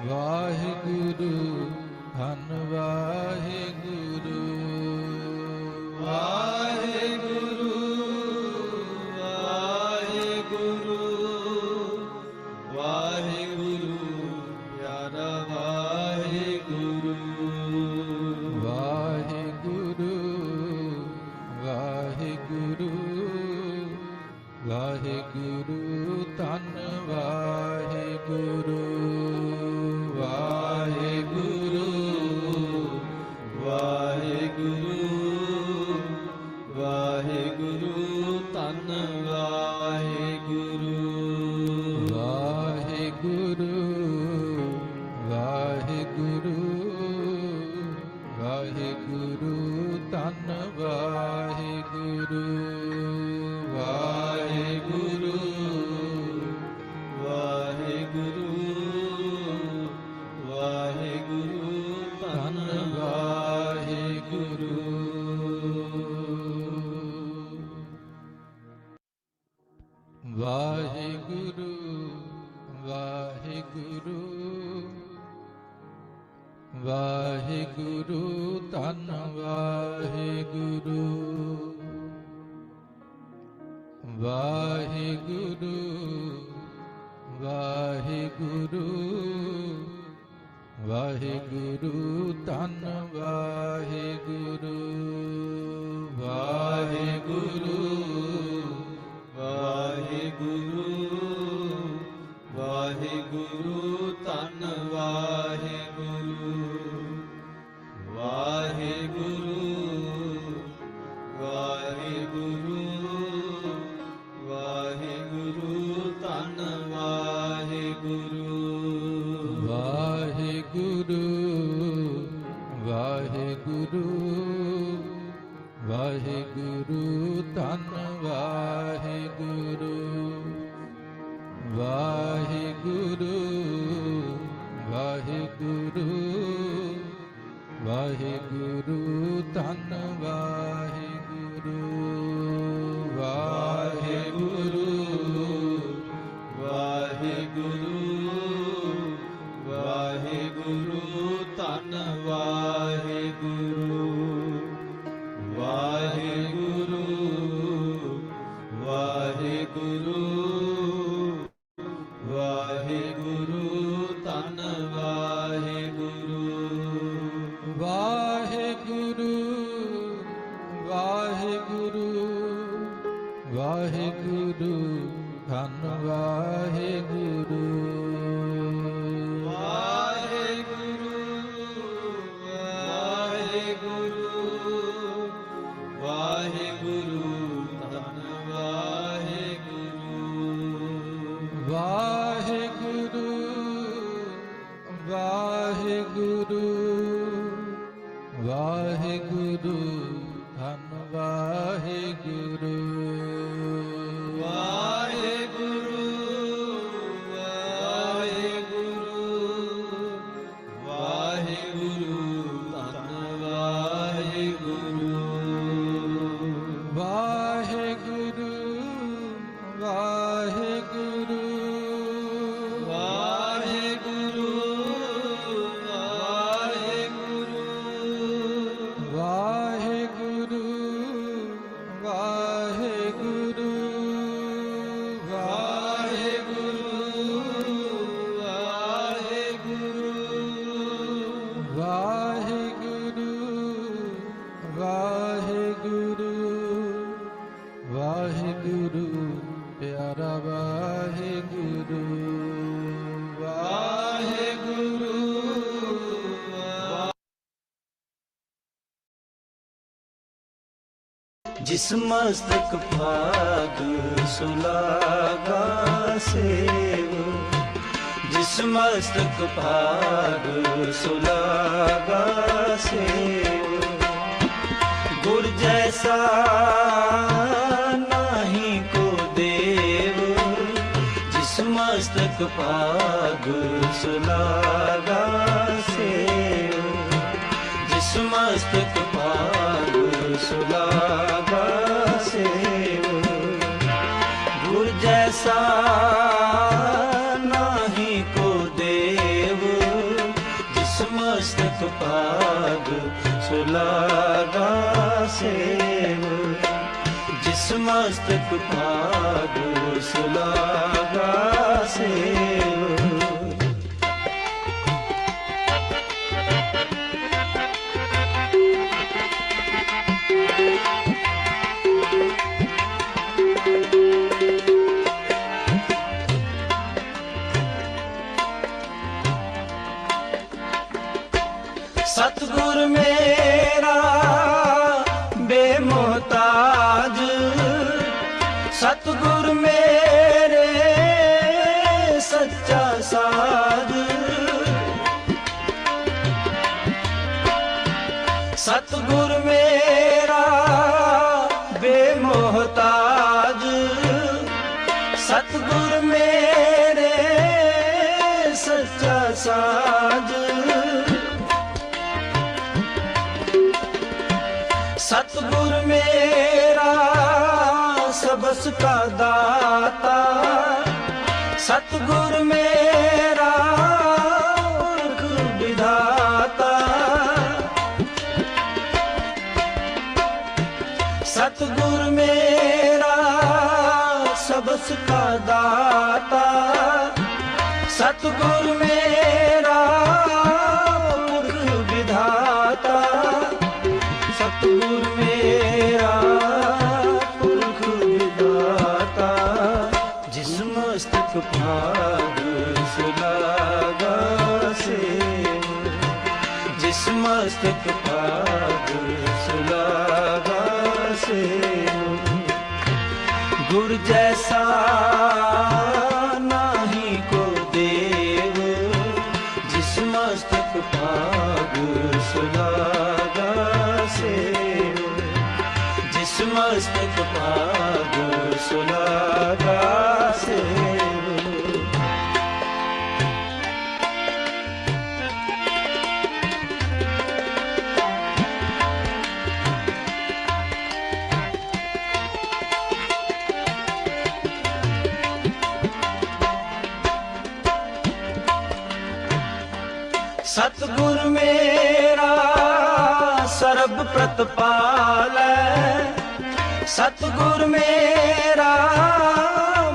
ਵਾਹਿਗੁਰੂ ਧੰਨ ਵਾਹਿਗੁਰੂ। ਵਾਹਿਗੁਰੂ ਵਾਹਿਗੁਰੂ ਵਾਹਿਗੁਰੂ ਪਿਆਰਾ ਵਾਹਿਗੁਰੂ। ਵਾਹਿਗੁਰੂ ਵਾਹਿਗੁਰੂ ਵਾਹਿਗੁਰੂ ਧੰਨ ਵਾਹਿਗੁਰੂ। ਵਾਹਿਗੁਰੂ ਵਾਹਿਗੁਰੂ ਵਾਹਿਗੁਰੂ ਧੰਨ ਵਾਹਿਗੁਰੂ। ਵਾਹਿਗੁਰੂ ਵਾਹਿਗੁਰੂ ਵਾਹਿਗੁਰੂ ਧੰਨ ਵਾਹਿਗੁਰੂ। ਵਾਹਿਗੁਰੂ ਵਾਹਿਗੁਰੂ ਵਾਹਿਗੁਰੂ ਧੰਨ ਵਾਹਿਗੁਰੂ। ਵਾਹਿਗੁਰੂ ਵਾਹਿਗੁਰੂ ਵਾਹਿਗੁਰੂ ਧੰਨ ਵਾਹਿਗੁਰੂ। ਵਾਹਿਗੁਰੂ ਵਾਹਿਗੁਰੂ ਵਾਹਿਗੁਰੂ ਧੰਨ ਵਾਹਿਗੁਰੂ। ਵਾਹਿਗੁਰੂ ਵਾਹਿਗੁਰੂ ਵਾਹਿਗੁਰੂ ਧੰਨ ਵਾਹਿਗੁਰੂ। ਵਾਹਿਗੁਰੂ ਵਾਹਿਗੁਰੂ ਵਾਹਿਗੁਰੂ ਧੰਨ ਵਾਹਿਗੁਰੂ। ਵਾਹਿਗੁਰੂ ਵਾਹਿਗੁਰੂ ਵਾਹਿਗੁਰੂ ਧੰਨ ਵਾਹਿਗੁਰੂ। ਵਾਹਿਗੁਰੂ ਵਾਹਿਗੁਰੂ ਵਾਹਿਗੁਰੂ ਧੰਨ ਵਾਹਿਗੁਰੂ। ਵਾਹਿਗੁਰੂ ਵਾਹਿਗੁਰੂ ਵਾਹਿਗੁਰੂ ਧੰਨ ਵਾਹਿਗੁਰੂ। ਵਾਹਿਗੁਰੂ ਵਾਹਿਗੁਰੂ ਵਾਹਿਗੁਰੂ ਧੰਨ ਵਾਹਿਗੁਰੂ। ਵਾਹਿਗੁਰੂ ਵਾਹਿਗੁਰੂ ਵਾਹਿਗੁਰੂ ਧੰਨ ਵਾਹਿਗੁਰੂ। ਵਾਹਿਗੁਰੂ ਵਾਹਿਗੁਰੂ ਵਾਹਿਗੁਰੂ ਧੰਨ ਵਾਹਿਗੁਰੂ। ਵਾਹਿਗੁਰੂ ਵਾਹਿਗੁਰੂ ਵਾਹਿਗੁਰੂ ਧੰਨ ਵਾਹਿਗੁਰੂ। ਵਾਹਿਗੁਰੂ ਵਾਹਿਗੁਰੂ ਵਾਹਿਗੁਰੂ ਧੰਨ ਵਾਹਿਗੁਰੂ। ਵਾਹਿਗੁਰੂ ਵਾਹਿਗੁਰੂ ਵਾਹਿਗੁਰੂ ਵਾਹਿਗੁਰੂ ਵਾਹਿਗੁਰੂ ਵਾਹਿਗੁਰੂ ਵਾਹਿਗੁਰੂ ਵਾਹਿਗੁਰੂ ਵਾਹਿਗੁਰੂ ਪਿਆਰਾ ਵਾਹਿਗੁਰੂ। ਵਾਹਿਗੁਰੂ जिस मस्तक भाग सुलागा सेव, जिस मस्तक भाग सुलागा सेव, गुर जैसा नाही को देव। जिस मस्तक भाग सुलागा सेव, जिस मस्तक भाग सुलागा सेव, गुर जैसा नाही को देव। पाग सुलागा सेव, जिस मस्तक पाग सुलागा सेव। सतगुर मेरा बेमोहताज, सतगुर मेरे सच्चा साध, सतगुर मेरा बेमोहताज, सतगुर मेरे सच्चा साज। सतगुर मेरा सबस का दाता, सतगुर मेरा पुरख विधाता, सतगुर मेरा सबस का दाता, सतगुर मेरा पुरख विधाता, सतगुर मेरा पुरख विधाता, जिस मस्तक भाग सुलागा सेव, जिस मस्तक भाग सुलागा सेव। गुर जैसा नाही को देव, जिस मस्तक भाग सुलागा सेव, जिस मस्तक भाग सुलागा सेव। सतगुर मेरा सर्ब प्रतपाल, सतगुर मेरा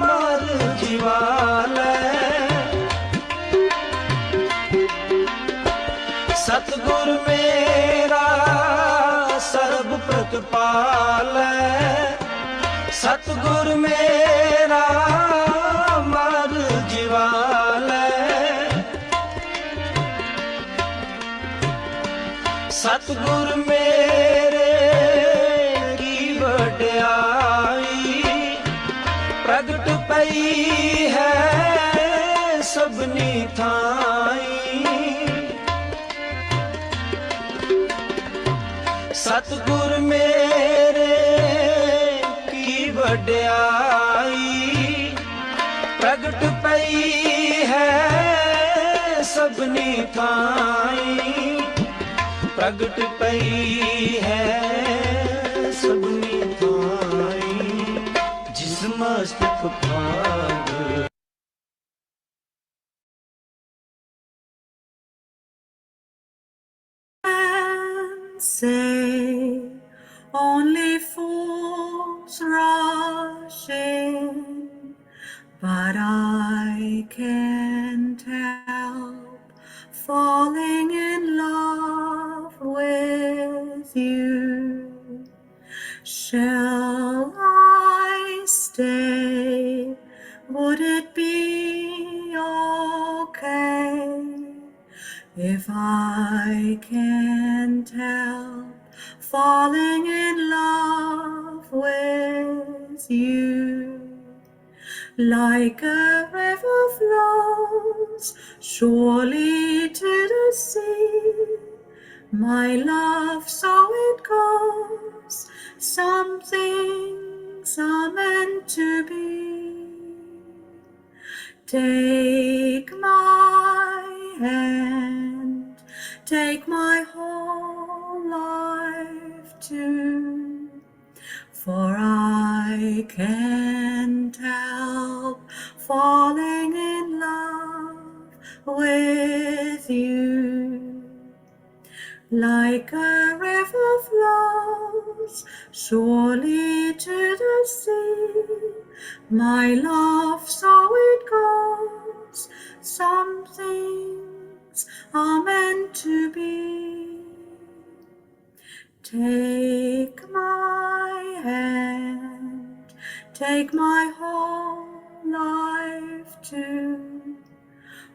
मर जीवाल, सतगुर मेरा सर्ब प्रतपाल, सतगुर मेरा मर जीवाल, सतगुर मेरे की वड्याई, प्रगट पई है सबनी थाई, सतगुर मेरे की वड्याई, प्रगट पई है सबनी थाई, प्रगट पई है सबनी थाई, जिस मस्तक भाग। Say only fools rush in, but I can't help falling in love with you. Shall I stay? Would it be okay if I can't help falling in love with you? Like a river flows surely to the sea, my love, so it goes. Some things are meant to be. Take my hand, take my whole life too, for I can't help falling in love with you. like a river flows surely to the sea. My love, so it goes. Some things are meant to be. Take my hand, take my whole life too,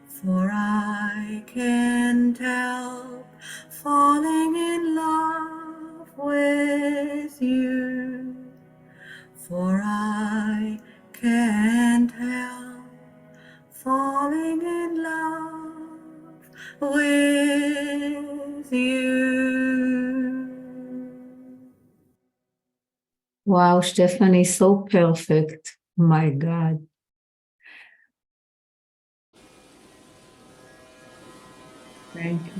for I can't help falling in love with you. For I can't help falling in love with you. Wow, Stephanie, so perfect. My God. Thank you.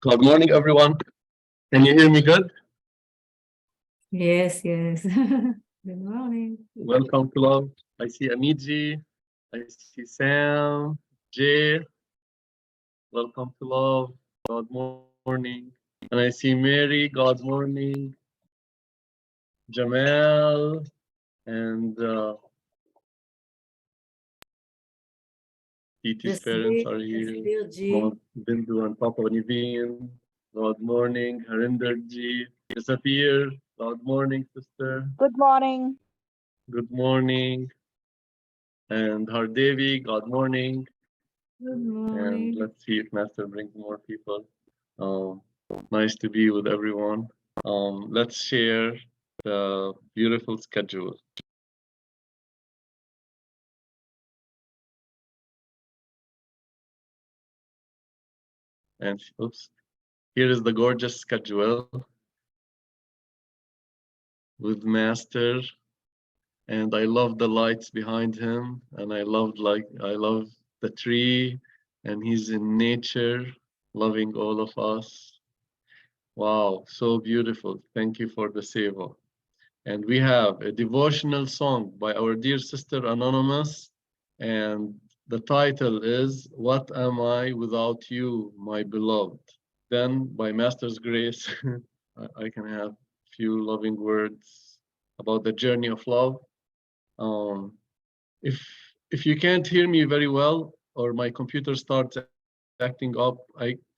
Good morning, everyone. Can you hear me good? Yes, yes. Good morning. Welcome to Love. I see Amiji. I see Sam, Jay. Welcome to Love. Good morning. And I see Mary. Good morning. Jamal and Titi's parents are here. Bindu and Papa Niveen. Good morning. Harinder ji. Disappear. Good morning, sister. Good morning. Good morning. And Hardevi, good morning. Good And morning. let's see if Master brings more people. Nice to be with everyone. Let's share the beautiful schedule. And oops, Here is the gorgeous schedule with Master, and I love the lights behind him, and I love the tree, and he's in nature, loving all of us. Wow, so beautiful. Thank you for the seva. And we have a devotional song by our dear sister Anonymous, and the title is What Am I Without You, My Beloved? Then by Master's Grace, I can have a few loving words about the journey of love. Um, if you can't hear me very well, or my computer starts acting up,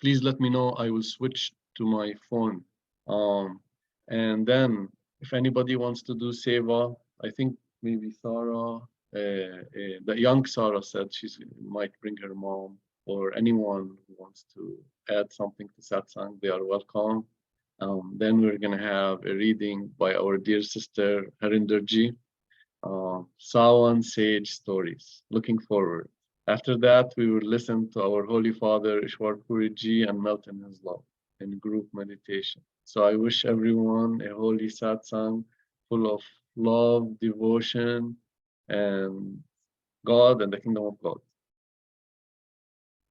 please let me know. I will switch to my phone. And then if anybody wants to do seva, I think maybe Sarah, the young Sarah said she might bring her mom, or anyone who wants to add something to Satsang, they are welcome. Then we're going to have a reading by our dear sister Harinderji, Sawan Sage Stories. Looking forward. After that, we will listen to our Holy Father Ishwar Puriji and melt in his love in group meditation. So I wish everyone a holy satsang full of love, devotion, and God and the kingdom of God.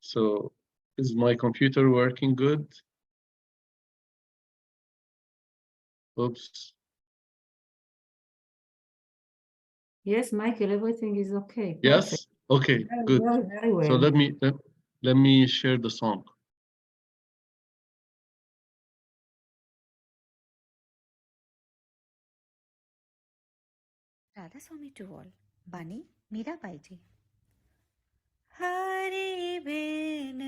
So is my computer working good? Oops. Yes, Michael, everything is okay. Yes? Perfect. Okay, good. Very well. So let me share the song. Radha Swami to all बानी मीरा बाई जी हरि बिन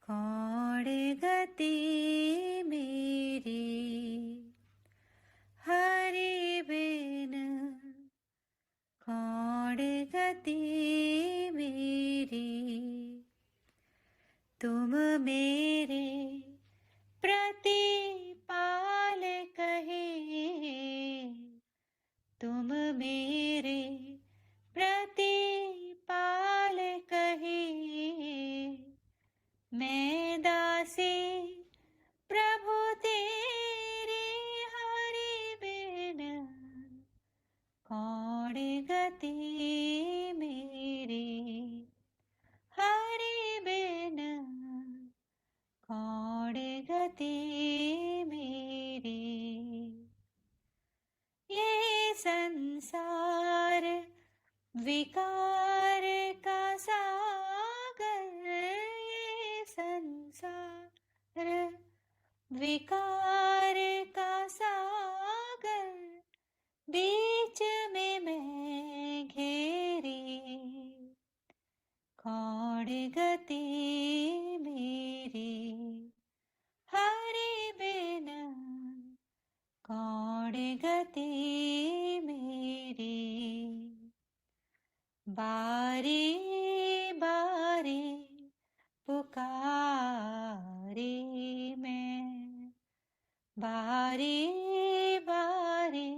कौड़ गति मेरी हरि बिन कौड़ गति मेरी तुम मेरे प्रतिपाल कहे तुम मेरे प्रतिपाल कहे मैं दासी प्रभु तेरे हरि बिन कौन गति मेरी हरि बिन कौन गति मेरी ये संसार विकार का सागर ये संसार विकार का सागर बीच में मैं घेरी कौन गति मेरी हरि बिन कौन गति मेरी बारी बारी पुकारी मैं बारी बारी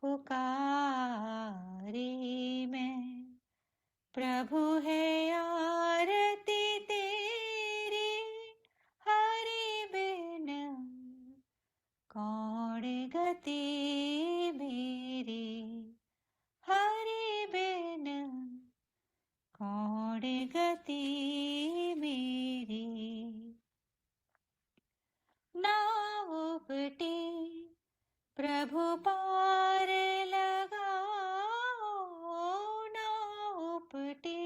पुकारी मैं प्रभु है आरती तेरी हरि बिन कौन गति मेरी हरि बिन कौन गति मेरी ना उपटी प्रभु पार लगाओ ना उपटी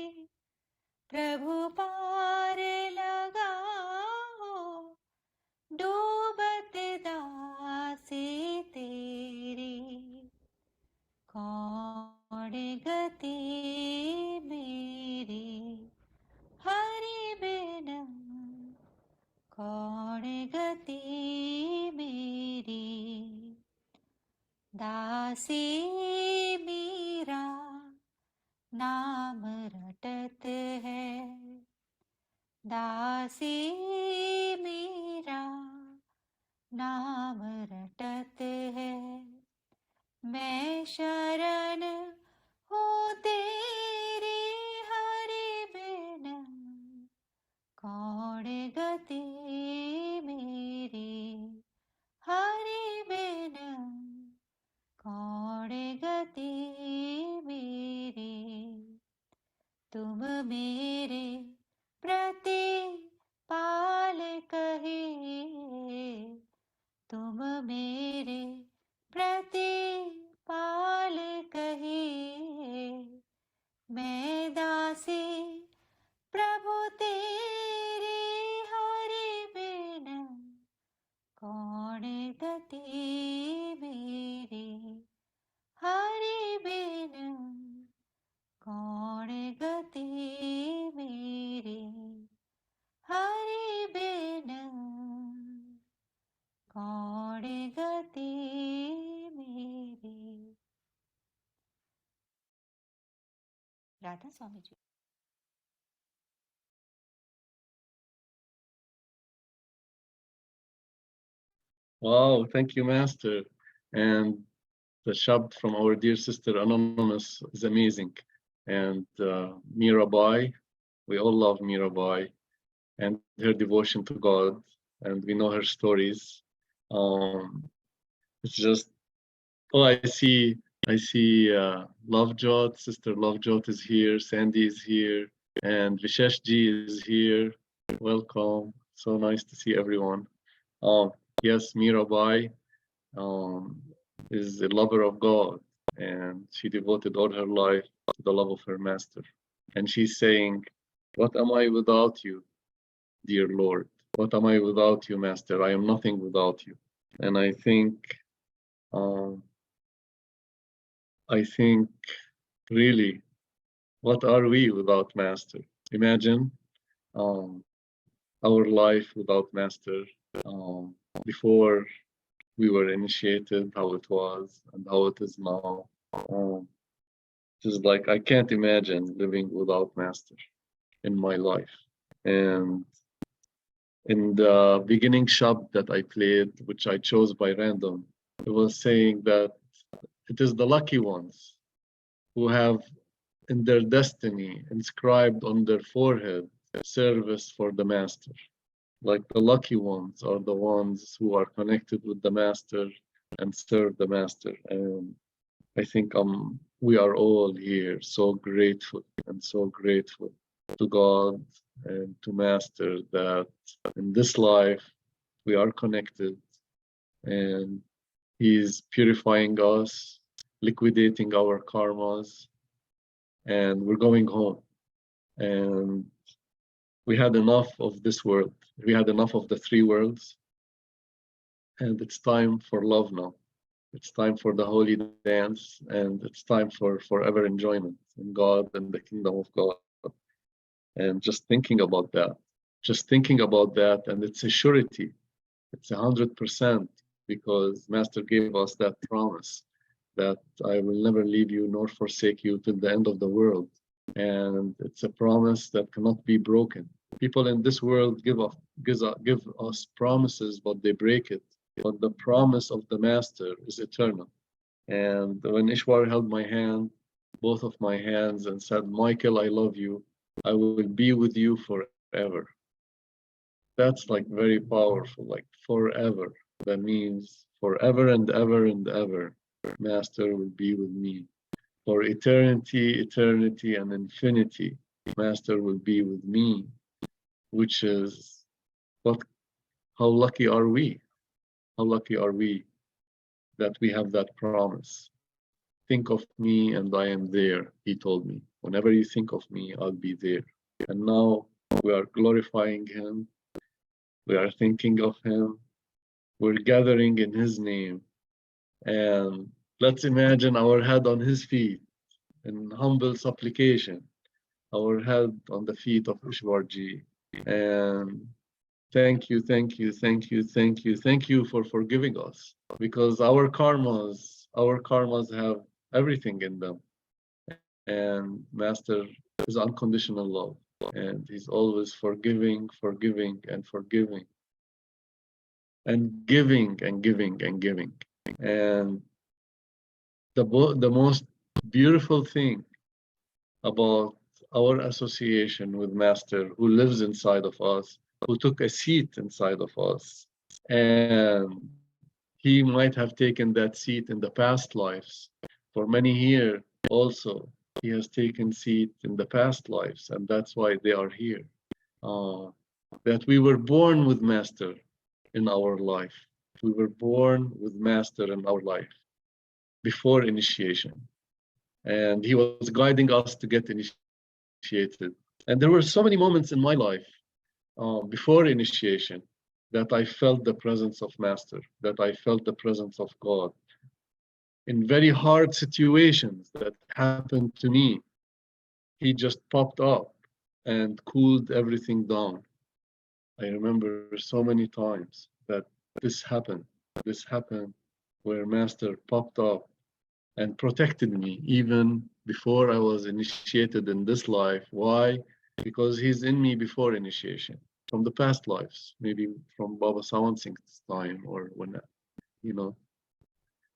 प्रभु पार लगाओ डूबत दासी तेरी कौन गति मेरी हरि बिन कौन गति मेरी दासी मीरा नाम रटत है दासी मीरा नाम रटत है मैं शरण हूँ तेरी हरि बिन कौन गति था Swami ji. Wow, thank you, Master. And the Shabd from our dear sister Anonymous is amazing. And Mirabai, we all love Mirabai and her devotion to God, and we know her stories. It's just, oh, I see Lovejot, Sister Lovejot is here, Sandy is here, and Vishesh Ji is here. Welcome. So nice to see everyone. Yes, Mirabai is a lover of God, and she devoted all her life to the love of her master. And she's saying, what am I without you, dear Lord? What am I without you, Master? I am nothing without you. And I think really, what are we without Master? Imagine our life without Master, before we were initiated, how it was and how it is now. Just like I can't imagine living without Master in my life. And in the beginning Shabd that I played, which I chose by random, it was saying that it is the lucky ones who have in their destiny inscribed on their forehead service for the Master. Like the lucky ones are the ones who are connected with the Master and serve the Master. And I think we are all here so grateful and so grateful to God and to Master that in this life we are connected and He's purifying us, liquidating our karmas, and we're going home. And we had enough of this world. We had enough of the three worlds, and it's time for love now. It's time for the holy dance, and it's time for forever enjoyment in God and the kingdom of God. And just thinking about that, and it's a surety. It's 100% because Master gave us that promise that I will never leave you nor forsake you till the end of the world. And it's a promise that cannot be broken. People in this world give us promises, but they break it. But the promise of the Master is eternal. And when Ishwar held my hand, both of my hands, and said, Michael, I love you. I will be with you forever. That's like very powerful, like forever. That means forever and ever and ever, Master will be with me. For eternity, eternity and infinity, Master will be with me, which is how lucky are we? How lucky are we that we have that promise? Think of me and I am there, he told me. Whenever you think of me, I'll be there. And now we are glorifying him. We are thinking of him. We're gathering in his name. And let's imagine our head on his feet in humble supplication, our head on the feet of Ishwarji. And thank you, thank you, thank you, thank you, thank you for forgiving us, because our karmas have everything in them. And Master is unconditional love, and he's always forgiving, forgiving, and forgiving, and giving, and giving, and giving. And the most beautiful thing about our association with Master, who lives inside of us, who took a seat inside of us, and he might have taken that seat in the past lives. For many here also, he has taken seat in the past lives, and that's why they are here. That we were born with Master in our life. We were born with Master in our life before initiation. And he was guiding us to get initiated. And there were so many moments in my life before initiation that I felt the presence of Master, that I felt the presence of God. In very hard situations that happened to me, he just popped up and cooled everything down. I remember so many times that this happened where Master popped up and protected me even before I was initiated in this life. Why? Because he's in me before initiation, from the past lives, maybe from Baba Sawan Singh's time or when, you know.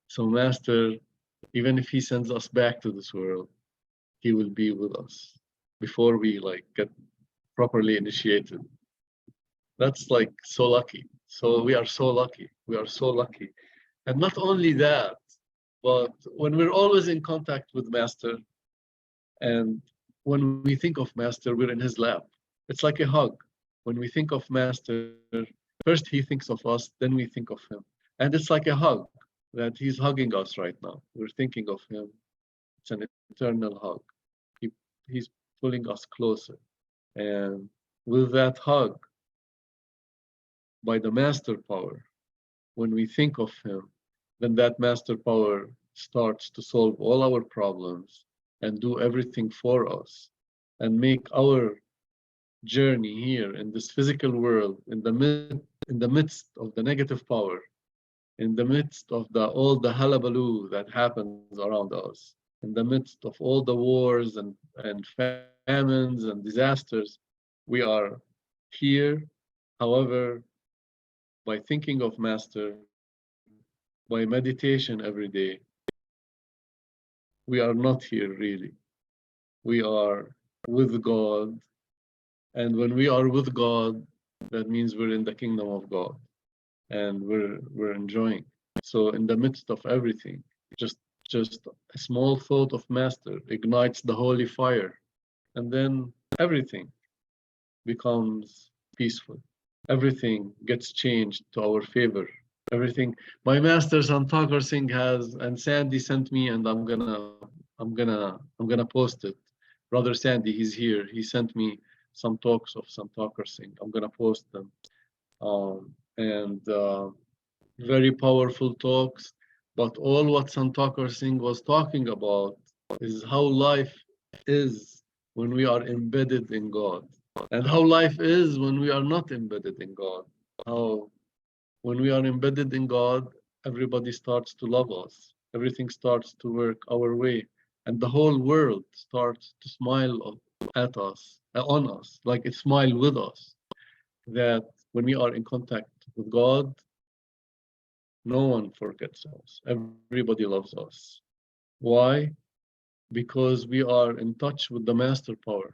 So Master, even if he sends us back to this world, he will be with us before we like get properly initiated. That's like so lucky. So we are so lucky. We are so lucky. And not only that, but when we're always in contact with Master, and when we think of Master, we're in his lap. It's like a hug. When we think of Master, first he thinks of us, then we think of him. And it's like a hug that he's hugging us right now. We're thinking of him. It's an eternal hug. He's pulling us closer. And with that hug, by the Master power, when we think of him, then that Master power starts to solve all our problems and do everything for us and make our journey here in this physical world, in the midst of the negative power, in the midst of all the hullabaloo that happens around us, in the midst of all the wars and famines and disasters, we are here. However, by thinking of Master, by meditation every day, we are not here really. We are with God. And when we are with God, that means we're in the kingdom of God and we're enjoying. So in the midst of everything, just a small thought of Master ignites the holy fire, and then everything becomes peaceful. Everything gets changed to our favor. Everything. My Master Sant Singh has, and Sandy sent me, and I'm gonna post it. Brother Sandy, he's here. He sent me some talks of Sant Singh. I'm gonna post them. Very powerful talks. But all what Sant Singh was talking about is how life is when we are embedded in God, and how life is when we are not embedded in God. How when we are embedded in God, everybody starts to love us. Everything starts to work our way, and the whole world starts to smile at us, on us, like it smiled with us. That when we are in contact with God, no one forgets us. Everybody loves us. Why? Because we are in touch with the Master power.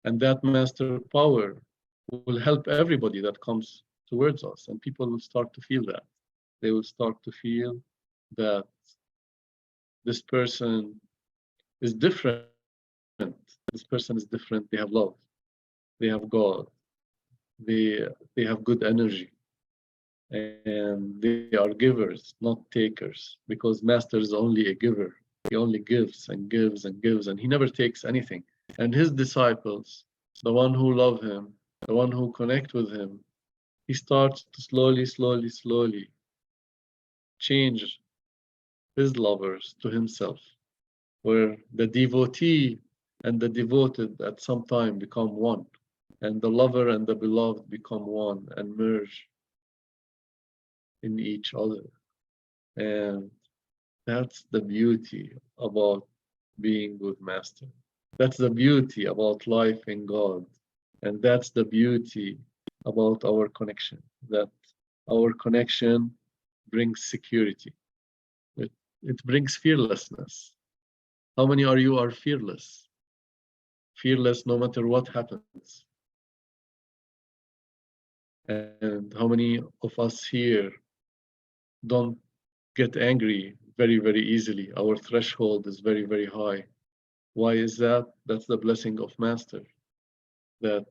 And that Master power will help everybody that comes towards us. And people will start to feel that. They will start to feel that this person is different. This person is different. They have love. They have God. They have good energy. And they are givers, not takers, because Master is only a giver. He only gives and gives and gives, and he never takes anything. And his disciples, the one who love him, the one who connect with him, he starts to slowly change his lovers to himself, where the devotee and the devoted at some time become one, and the lover and the beloved become one and merge in each other. And that's the beauty about being with Master. That's the beauty about life in God. And that's the beauty about our connection, that our connection brings security. It brings fearlessness. How many of you are fearless? Fearless no matter what happens. And how many of us here don't get angry very easily? Our threshold is very high. Why is that? That's the blessing of Master, that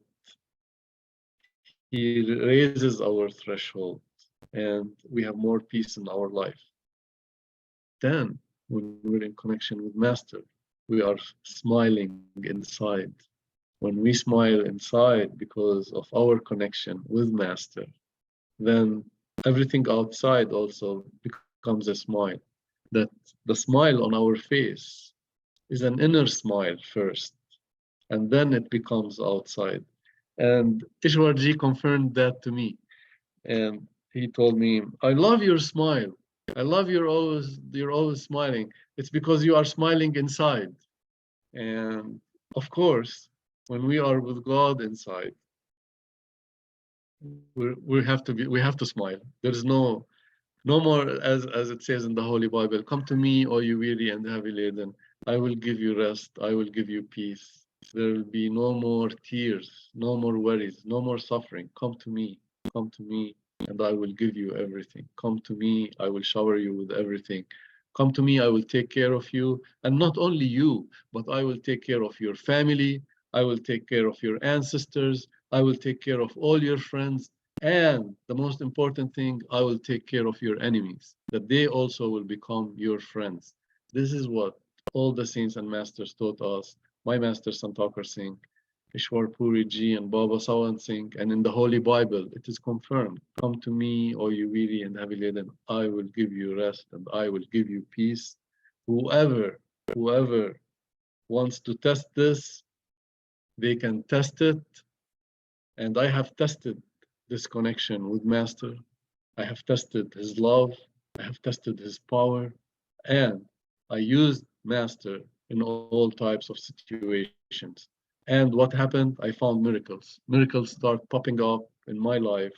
he raises our threshold and we have more peace in our life. Then, when we're in connection with Master, we are smiling inside. When we smile inside because of our connection with Master, then everything outside also becomes a smile. That the smile on our face is an inner smile first, and then it becomes outside. And Ishwarji confirmed that to me. And he told me, I love your smile. I love you're always smiling. It's because you are smiling inside. And of course, when we are with God inside, we have to smile. There's no more, as it says in the Holy Bible, come to me, all you weary and heavy laden. I will give you rest. I will give you peace. There will be no more tears, no more worries, no more suffering. Come to me, and I will give you everything. Come to me, I will shower you with everything. Come to me, I will take care of you. And not only you, but I will take care of your family. I will take care of your ancestors. I will take care of all your friends. And the most important thing, I will take care of your enemies, that they also will become your friends. This is what all the saints and masters taught us. My master Sant Singh, Ishwar Puri Ji, and Baba Sawan Singh. And in the Holy Bible, it is confirmed. Come to me, all you weary and heavy laden. I will give you rest and I will give you peace. Whoever wants to test this, they can test it. And I have tested this connection with Master. I have tested his love. I have tested his power. And I used Master in all types of situations. And what happened? I found miracles. Miracles start popping up in my life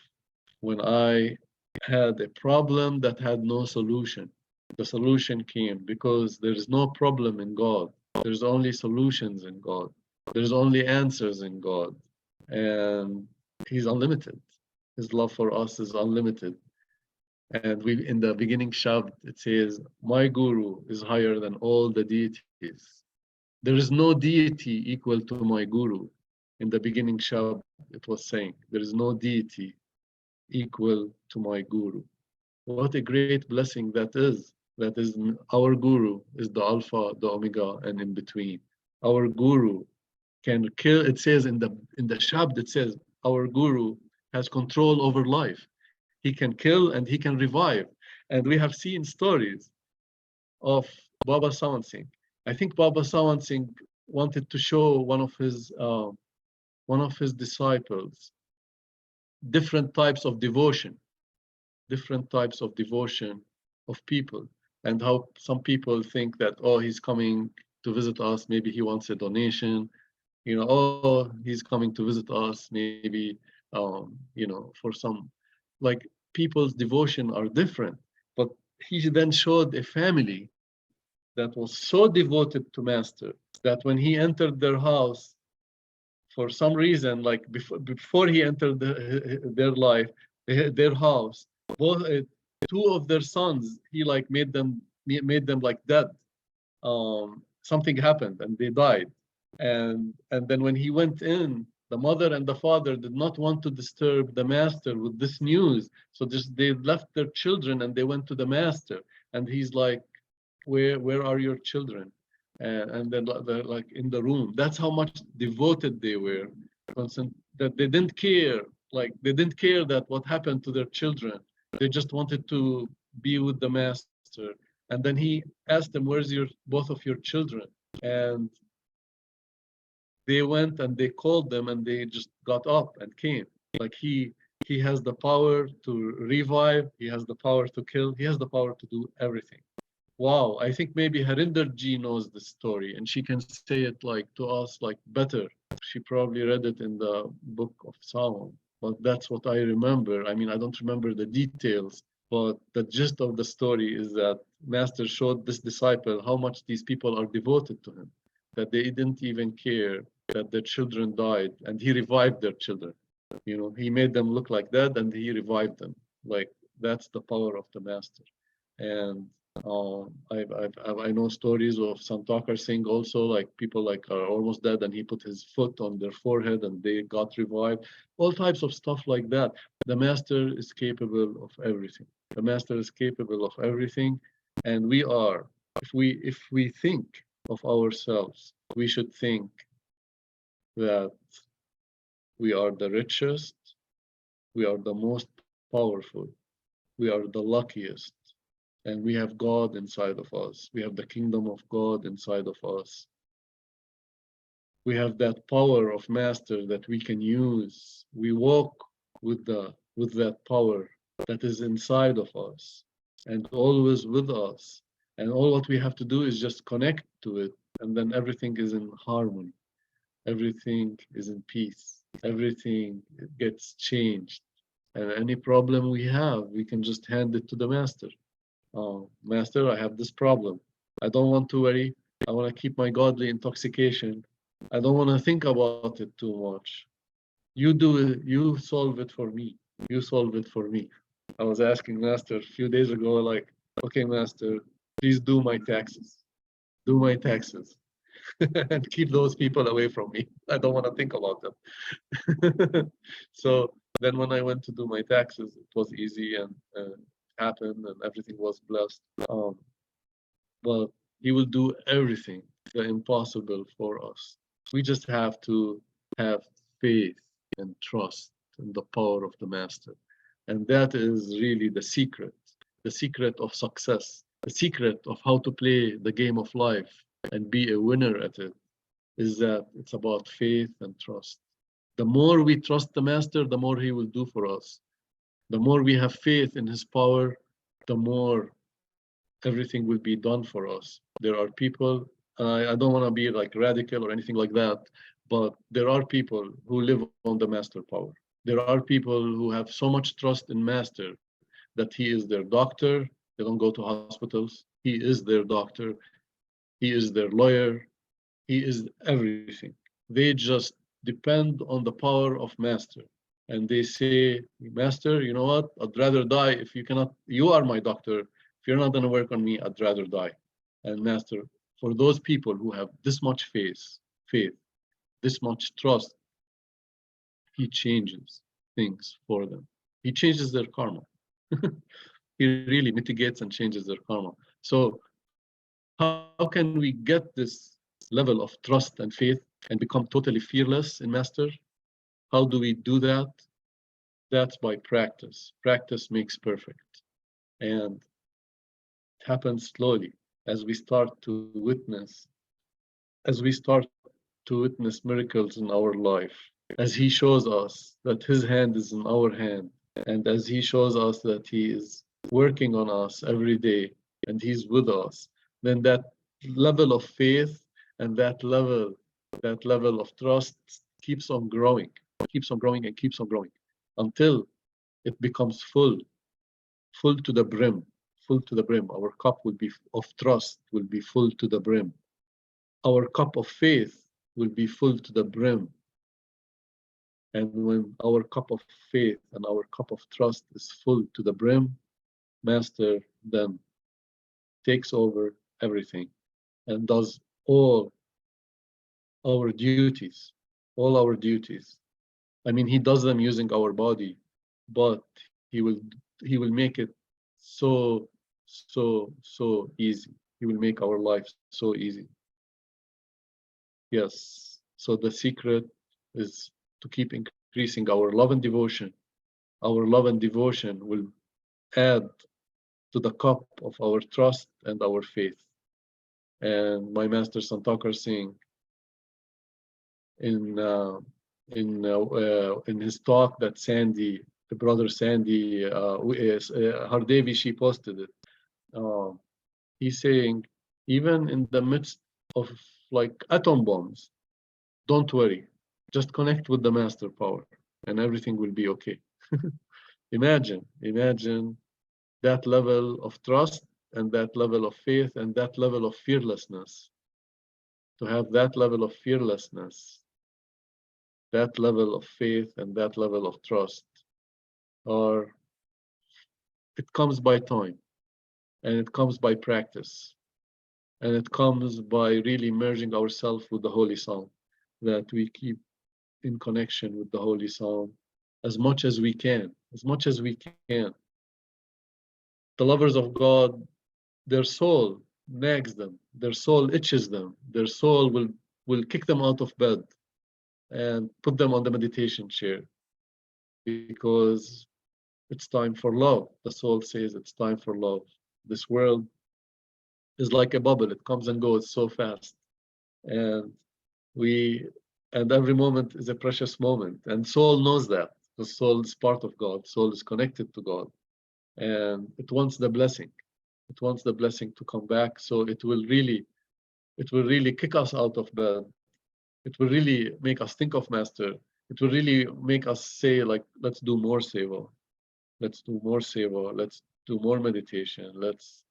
when I had a problem that had no solution. The solution came because there is no problem in God. There's only solutions in God. There's only answers in God. And He's unlimited. His love for us is unlimited. And we, in the beginning Shabd, it says, my Guru is higher than all the deities. There is no deity equal to my Guru. In the beginning Shabd, it was saying, there is no deity equal to my Guru. What a great blessing that is. That is, our Guru is the Alpha, the Omega, and in between. Our Guru can kill. It says in the Shabd, it says, our Guru has control over life. He can kill and he can revive. And we have seen stories of Baba Sawan Singh. I think Baba Sawan Singh wanted to show one of his disciples different types of devotion of people, and how some people think that, oh, he's coming to visit us, maybe he wants a donation, oh, he's coming to visit us, maybe for some, like, people's devotion are different. But he then showed a family that was so devoted to Master that when he entered their house, for some reason, like before he entered their life, their house, both two of their sons, he like made them like dead. Something happened and they died. And then when he went in, the mother and the father did not want to disturb the Master with this news. So just they left their children and they went to the Master. And he's like, where are your children? And then they're like in the room. That's how much devoted they were. That they didn't care. Like they didn't care that what happened to their children. They just wanted to be with the Master. And then he asked them, where's both of your children? And they went and they called them and they just got up and came. Like he has the power to revive, he has the power to kill, he has the power to do everything. Wow, I think maybe Harinder Ji knows the story and she can say it like to us like better. She probably read it in the book of Psalm, but that's what I remember. I mean, I don't remember the details, but the gist of the story is that Master showed this disciple how much these people are devoted to him, that they didn't even care that their children died, and he revived their children. He made them look like that and he revived them. Like that's the power of the Master. And I know stories of Sant Singh also, like people like are almost dead and he put his foot on their forehead and they got revived. All types of stuff like that. The Master is capable of everything. The Master is capable of everything, and we are. If we think of ourselves, we should think that we are the richest, we are the most powerful, we are the luckiest, and we have God inside of us. We have the kingdom of God inside of us. We have that power of Master that we can use. We walk with that power that is inside of us. and always with us. And all what we have to do is just connect to it, and then everything is in harmony. Everything is in peace. Everything gets changed. And any problem we have, we can just hand it to the master. Master, I have this problem. I don't want to worry. I want to keep my godly intoxication. I don't want to think about it too much. You do it, you solve it for me. You solve it for me. I was asking Master a few days ago, like, okay, Master, please do my taxes. Do my taxes. And keep those people away from me. I don't want to think about them. So then when I went to do my taxes, it was easy and happened and everything was blessed. But he will do everything, the impossible for us. We just have to have faith and trust in the power of the master. And that is really the secret of success, the secret of how to play the game of life and be a winner at it, is that it's about faith and trust. The more we trust the master, the more he will do for us. The more we have faith in his power, the more everything will be done for us. There are people, I don't want to be like radical or anything like that, but there are people who live on the master power. There are people who have so much trust in master that he is their doctor. They don't go to hospitals. He is their doctor. He is their lawyer. He is everything. They just depend on the power of master. And they say, Master, you know what? I'd rather die if you cannot, you are my doctor. If you're not going to work on me, I'd rather die. And Master, for those people who have this much faith, this much trust, he changes things for them. He changes their karma. He really mitigates and changes their karma. So how can we get this level of trust and faith and become totally fearless in master? How do we do that? That's by practice. Practice makes perfect. And it happens slowly as we start to witness, miracles in our life, as he shows us that his hand is in our hand, and as he shows us that he is working on us every day and he's with us, then that level of faith and that level of trust keeps on growing and keeps on growing until it becomes full to the brim. Our cup will be of trust will be full to the brim. Our cup of faith will be full to the brim. And when our cup of faith and our cup of trust is full to the brim, master then takes over everything and does all our duties. I mean, he does them using our body, but he will make it so easy. He will make our life so easy. Yes. So the secret is to keep increasing our love and devotion. Our love and devotion will add to the cup of our trust and our faith. And my master Santakar Singh, in his talk that Sandy, the brother Sandy Hardevi, she posted it. He's saying, even in the midst of like atom bombs, don't worry, just connect with the master power and everything will be okay. Imagine that level of trust and that level of faith and that level of fearlessness. To have that level of fearlessness, that level of faith and that level of trust, it comes by time, and it comes by practice, and it comes by really merging ourselves with the Holy Sound, that we keep in connection with the Holy Sound as much as we can. The lovers of God, their soul nags them, their soul itches them, their soul will kick them out of bed and put them on the meditation chair, because it's time for love. The soul says it's time for love. This world is like a bubble. It comes and goes so fast. And every moment is a precious moment. And soul knows that. The soul is part of God. Soul is connected to God. and it wants the blessing. It wants the blessing to come back. So it will really kick us out of bed. It will really make us think of Master. It will really make us say, like, let's do more seva. Let's do more seva. Let's do more meditation. Let's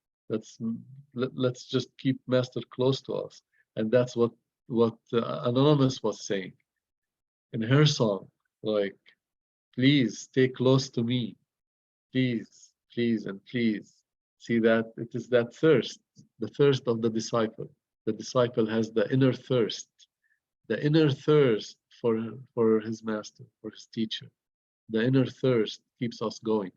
just keep Master close to us. And that's what Anonymous was saying in her song, like, please stay close to me. Please, please, and please. See that it is that thirst, the thirst of the disciple. The disciple has the inner thirst for his master, for his teacher. The inner thirst keeps us going.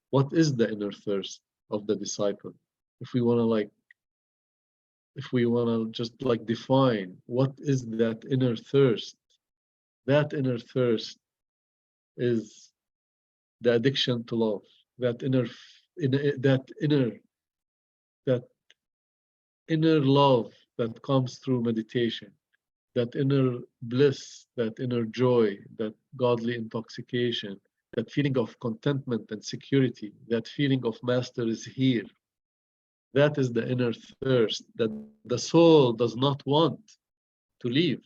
What is the inner thirst of the disciple? If we want to just like define what is that inner thirst, that inner thirst is the addiction to love. That inner love that comes through meditation, that inner bliss, that inner joy, that godly intoxication, that feeling of contentment and security, that feeling of Master is here. That is the inner thirst that the soul does not want to leave.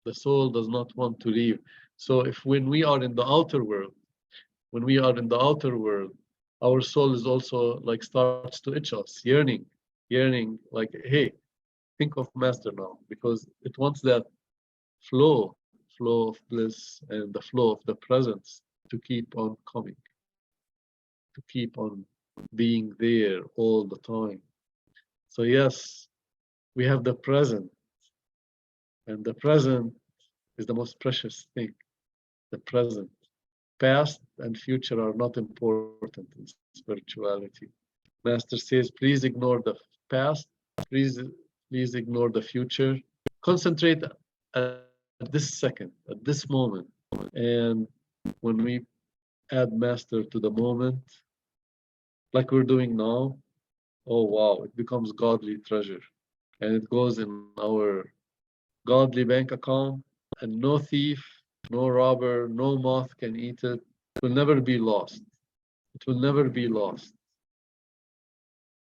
The soul does not want to leave. So when we are in the outer world, our soul is also like starts to itch us, yearning, like, hey, think of Master now, because it wants that flow of bliss and the flow of the presence to keep on coming, to keep on being there all the time. So yes, we have the present, and the present is the most precious thing. The present. Past and future are not important in spirituality. Master says, please ignore the past, please ignore the future. Concentrate at this second, at this moment. And when we add Master to the moment, like we're doing now, oh wow, it becomes godly treasure. And it goes in our godly bank account, and no thief, no robber, no moth can eat it. It will never be lost. It will never be lost.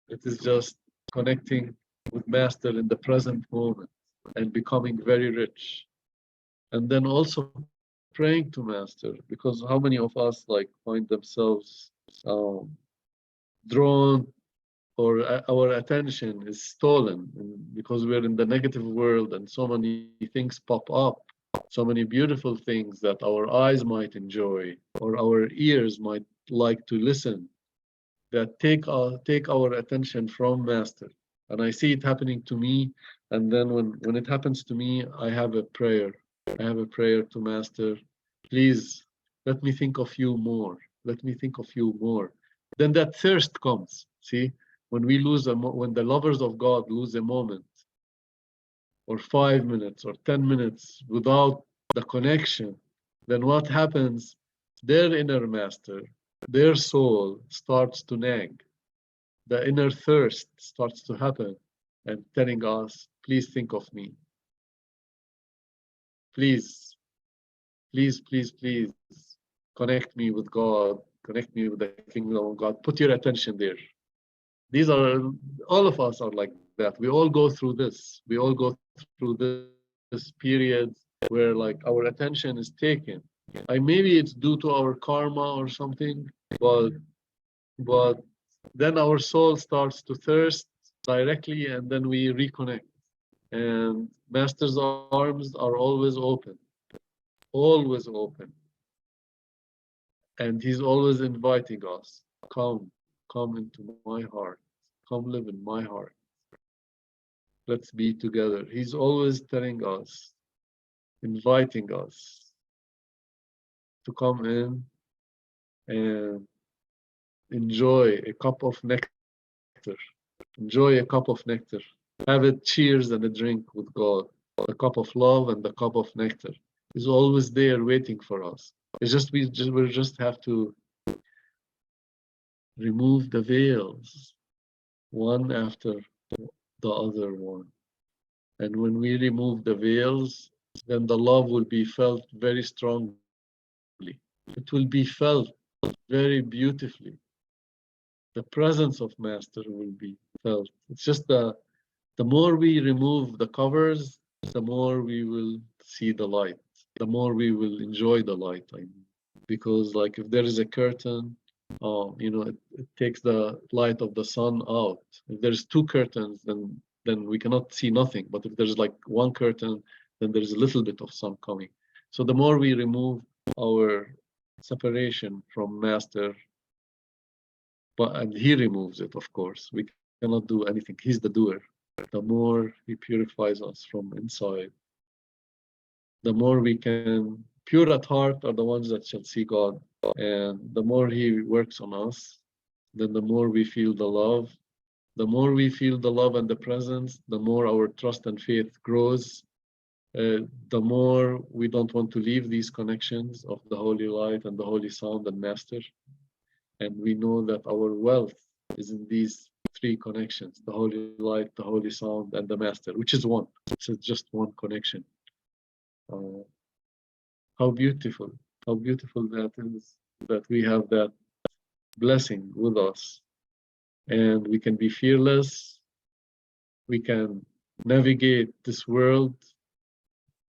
It is just connecting with Master in the present moment and becoming very rich. And then also praying to Master, because how many of us like find themselves drawn, or our attention is stolen because we're in the negative world and so many things pop up, so many beautiful things that our eyes might enjoy or our ears might like to listen, that take our attention from Master. And I see it happening to me, and then when it happens to me, I have a prayer. I have a prayer to Master. Please let me think of you more. Let me think of you more. Then that thirst comes. See, when when the lovers of God lose a moment, or 5 minutes, or 10 minutes without the connection, then what happens? Their inner Master, their soul starts to nag. The inner thirst starts to happen and telling us, please think of me. Please, please, please, please connect me with God, connect me with the kingdom of God. Put your attention there. These are, all of us are like that. We all go through this. We all go through this period where like our attention is taken. Maybe it's due to our karma or something, but then our soul starts to thirst directly, and then we reconnect. And Master's arms are always open, always open. And he's always inviting us, come into my heart, come live in my heart. Let's be together. He's always telling us, inviting us to come in and enjoy a cup of nectar. Enjoy a cup of nectar. Have a cheers and a drink with God. The cup of love and the cup of nectar is always there waiting for us. It's just we just have to remove the veils one after the other one. And when we remove the veils, then the love will be felt very strongly. It will be felt very beautifully. the presence of Master will be felt. It's just the more we remove the covers, the more we will see the light, the more we will enjoy the light. I mean. Because like if there is a curtain, you know, it takes the light of the sun out. If there's two curtains, then we cannot see nothing. But if there's like one curtain, then there's a little bit of sun coming. So the more we remove our separation from Master, and he removes it, of course. We cannot do anything. He's the doer. The more he purifies us from inside, the more we can. Pure at heart are the ones that shall see God. And the more he works on us, then the more we feel the love. The more we feel the love and the presence, the more our trust and faith grows. The more we don't want to leave these connections of the holy light and the holy sound and Master. And we know that our wealth is in these three connections: the holy light, the holy sound, and the Master, which is one. It's just one connection. How beautiful that is, that we have that blessing with us, and we can be fearless. We can navigate this world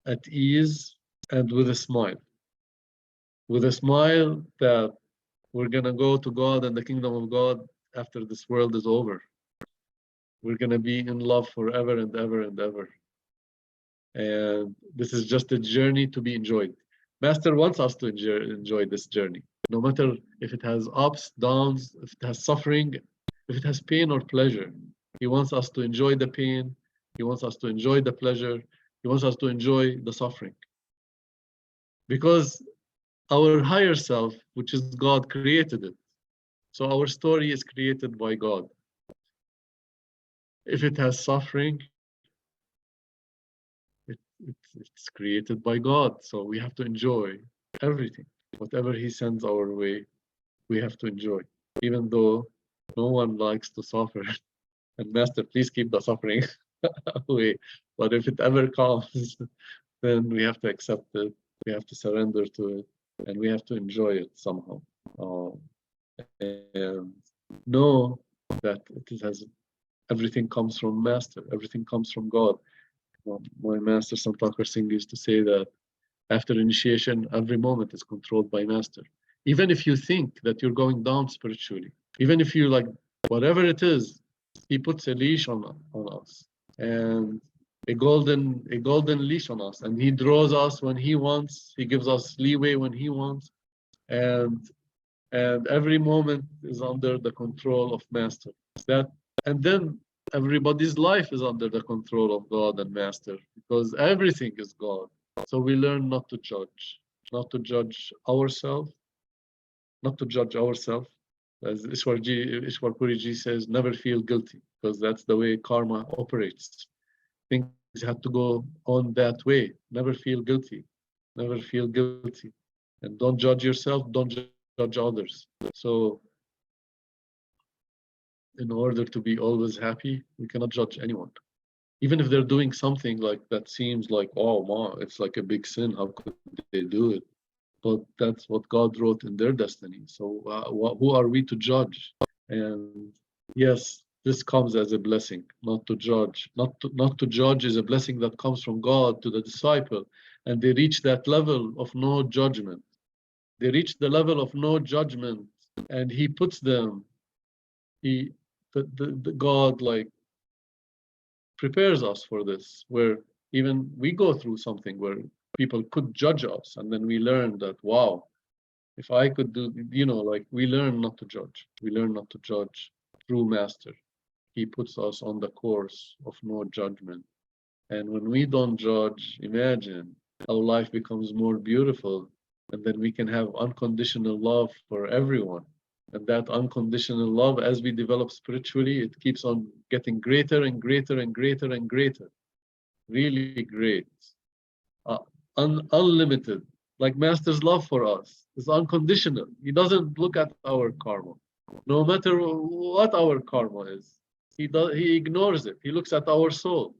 at ease and with a smile that we're gonna go to God and the kingdom of God after this world is over. We're gonna be in love forever and ever and ever. And this is just a journey to be enjoyed. Master wants us to enjoy this journey, no matter if it has ups, downs, if it has suffering, if it has pain or pleasure. He wants us to enjoy the pain. He wants us to enjoy the pleasure. He wants us to enjoy the suffering. Because our higher self, which is God, created it. So our story is created by God. If it has suffering, it's created by God. So we have to enjoy everything. Whatever he sends our way, we have to enjoy. Even though no one likes to suffer. And Master, please keep the suffering away. But if it ever comes, then we have to accept it. We have to surrender to it. And we have to enjoy it somehow. And know that it has, everything comes from Master. Everything comes from God. My master, Sant Singh, used to say that after initiation, every moment is controlled by Master. Even if you think that you're going down spiritually, even if you like whatever it is, he puts a leash on us, and a golden leash on us, and he draws us when he wants. He gives us leeway when he wants, and every moment is under the control of Master. And then everybody's life is under the control of God and Master, because everything is God. So we learn not to judge ourselves, As Ishwar Puri Ji says, never feel guilty, because that's the way karma operates. Things have to go on that way. Never feel guilty. And don't judge yourself, don't judge others. So in order to be always happy, we cannot judge anyone. Even if they're doing something like that seems like, oh, wow, it's like a big sin. How could they do it? But that's what God wrote in their destiny. So who are we to judge? And yes, this comes as a blessing, not to judge. Not to judge is a blessing that comes from God to the disciple. And they reach that level of no judgment. They reach the level of no judgment, and he puts them, the God like prepares us for this, where even we go through something where people could judge us, and then we learn that, wow, if I could do, like we learn not to judge. We learn not to judge through Master. He puts us on the course of no judgment. And when we don't judge, imagine how life becomes more beautiful, and then we can have unconditional love for everyone. And that unconditional love, as we develop spiritually, it keeps on getting greater and greater and greater and greater. Really great. Unlimited. Like Master's love for us is unconditional. He doesn't look at our karma. No matter what our karma is, he ignores it. He looks at our soul.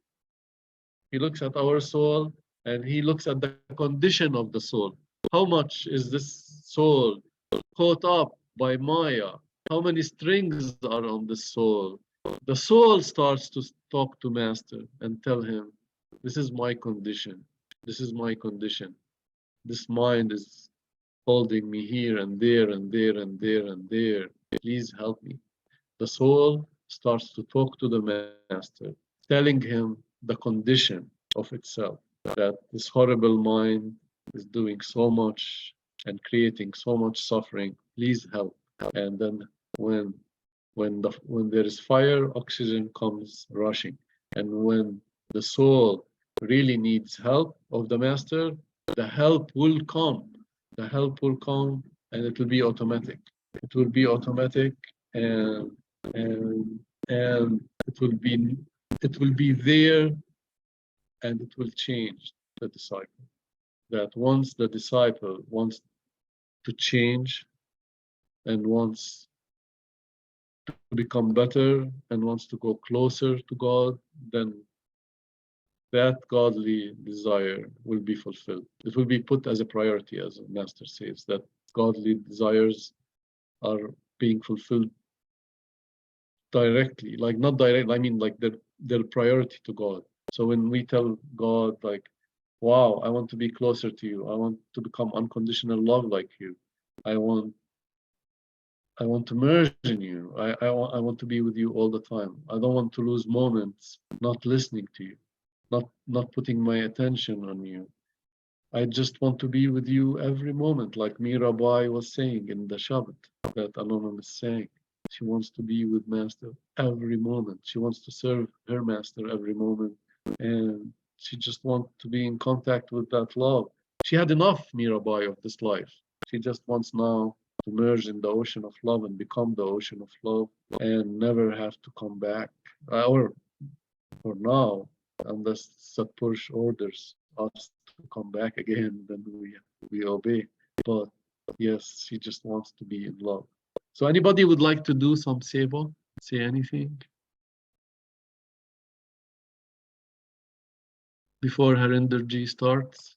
He looks at our soul, and he looks at the condition of the soul. How much is this soul caught up by Maya? how many strings are on the soul. The soul starts to talk to Master and tell him, this is my condition. This is my condition. This mind is holding me here and there and there and there and there. Please help me. The soul starts to talk to the Master, telling him the condition of itself, that this horrible mind is doing so much and creating so much suffering. Please help. And then when there is fire, oxygen comes rushing. And when the soul really needs help of the Master, the help will come. The help will come, and it will be automatic. It will be automatic, and it will be there, and it will change the disciple. That once the disciple wants to change and wants to become better and wants to go closer to God, then that godly desire will be fulfilled. It will be put as a priority, as the Master says, that godly desires are being fulfilled directly, like not direct, I mean like their priority to God. So when we tell God, like, wow, I want to be closer to you, I want to become unconditional love like you, I want to merge in you, I want to be with you all the time, I don't want to lose moments not listening to you, not putting my attention on you. I just want to be with you every moment, like Mirabai was saying in the Shabd that Anonymous sang. She wants to be with Master every moment. She wants to serve her Master every moment. And she just wants to be in contact with that love. She had enough, Mirabai, of this life. She just wants now to merge in the ocean of love and become the ocean of love and never have to come back. Or for now, unless Satpurush orders us to come back again, then we obey. But yes, she just wants to be in love. So anybody would like to do some seva? Say anything? Before Harinder Ji starts?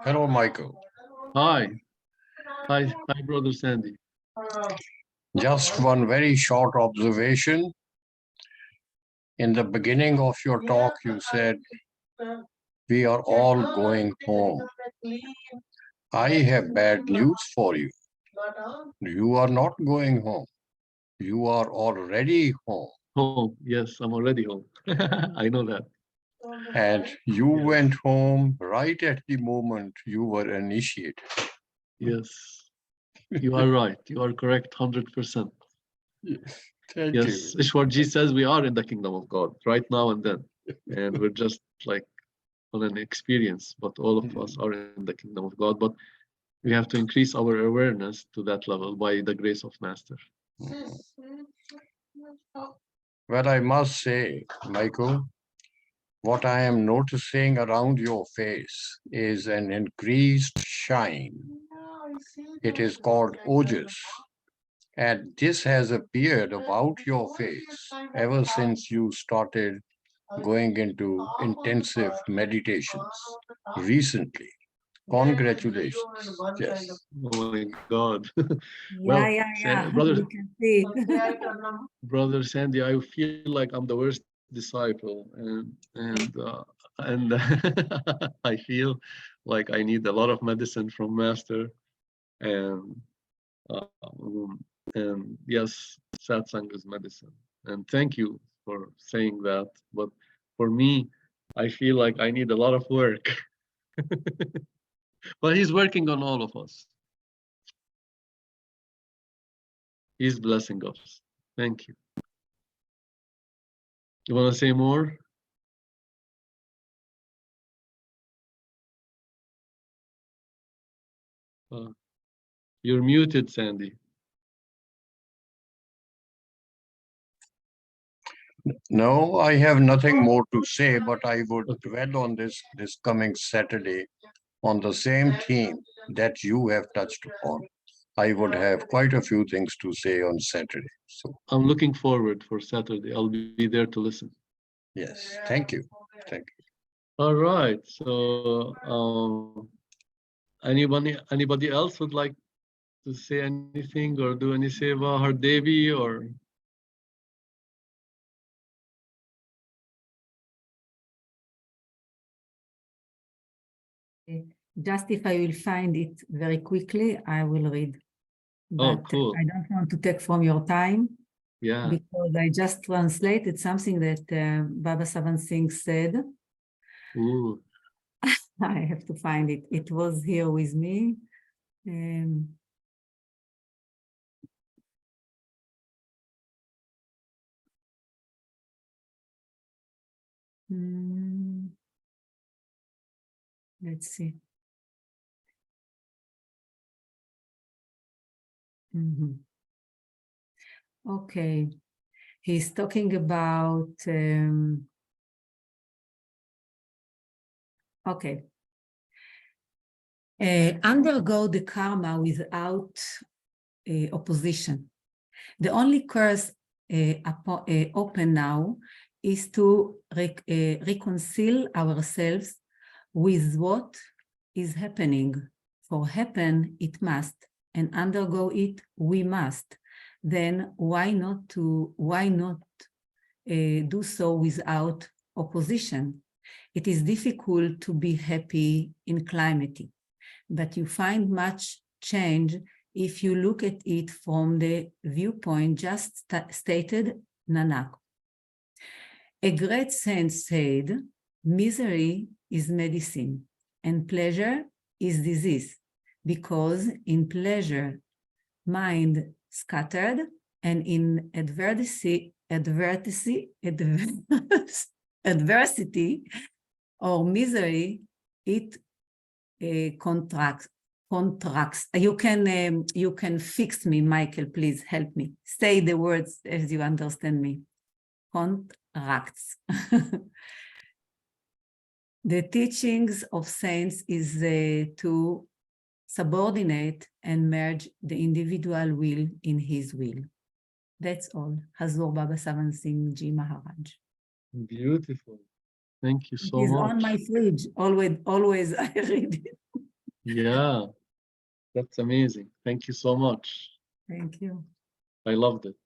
Hello, Michael. Hi. Hi, Brother Sandy. Just one very short observation. In the beginning of your talk, you said, we are all going home. I have bad news for you. You are not going home. You are already home. Home. Yes, I'm already home. I know that. And you went home right at the moment you were initiated. Yes, you are right. You are correct 100%. Thank Yes, you. Ishwarji says we are in the kingdom of God right now and then. And we're just like on an experience, but all of us are in the kingdom of God. But we have to increase our awareness to that level by the grace of Master. Well, I must say, Michael, what I am noticing around your face is an increased shine. It is called ojas. And this has appeared about your face ever since you started going into intensive meditations recently. Congratulations. Yes. Oh my God. Yeah, yeah, yeah. Brother, We can see it. Brother Sandy, I feel like I'm the worst disciple, and I feel like I need a lot of medicine from Master, and yes, Satsang is medicine. And thank you for saying that. But for me, I feel like I need a lot of work. But he's working on all of us. He's blessing us. Thank you. You want to say more? You're muted, Sandy. No, I have nothing more to say, but I would dwell on this coming Saturday on the same theme that you have touched upon. I would have quite a few things to say on Saturday. So I'm looking forward for Saturday. I'll be there to listen. yes, thank you. Thank you. All right. So anybody else would like to say anything or do any seva, her Devi or? Just if I will find it very quickly, I will read. Oh, But cool. I don't want to take from your time Yeah. because I just translated something that Baba Savan Singh said. Ooh. I have to find it. It was here with me. Let's see. Okay. He's talking about, okay. Undergo the karma without opposition. The only course open now is to reconcile ourselves with what is happening. For happen, it must, and undergo it, we must. Then why not do so without opposition? It is difficult to be happy in calamity, but you find much change if you look at it from the viewpoint just stated, Nanak. A great saint said, misery is medicine and pleasure is disease, because in pleasure, mind scattered, and in adversity or misery, it contracts. You can fix me, Michael, please help me. Say the words as you understand me. Contracts. The teachings of saints is to subordinate and merge the individual will in his will. That's all. Hazur Baba Savan Singh Ji Maharaj. Beautiful. Thank you so It is much. on my fridge. Always I read it. Yeah, that's amazing. Thank you so much. Thank you. I loved it.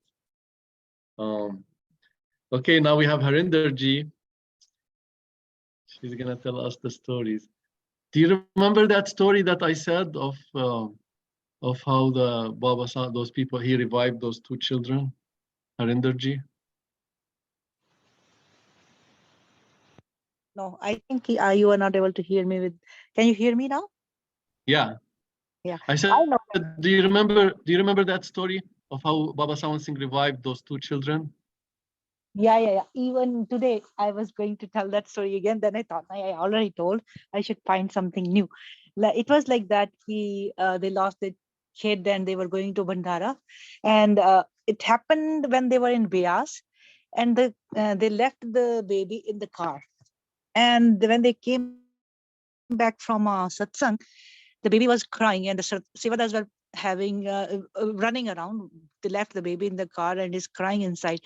Okay, now we have Harinder Ji. She's gonna tell us the stories. Do you remember that story that I said of how the Baba Sa, those people, he revived those two children? Harinder Ji? No, I think you are not able to hear me with. Can you hear me now? Yeah. Yeah. I said, I know. do you remember that story of how Baba Sawan Singh revived those two children? Yeah. Even today, I was going to tell that story again. Then I thought I already told. I should find something new. It was like that. They lost the kid and they were going to Bandara, and it happened when they were in Beas, and they left the baby in the car. And when they came back from Satsang, the baby was crying, and the Sevadas were having running around. They left the baby in the car and is crying inside.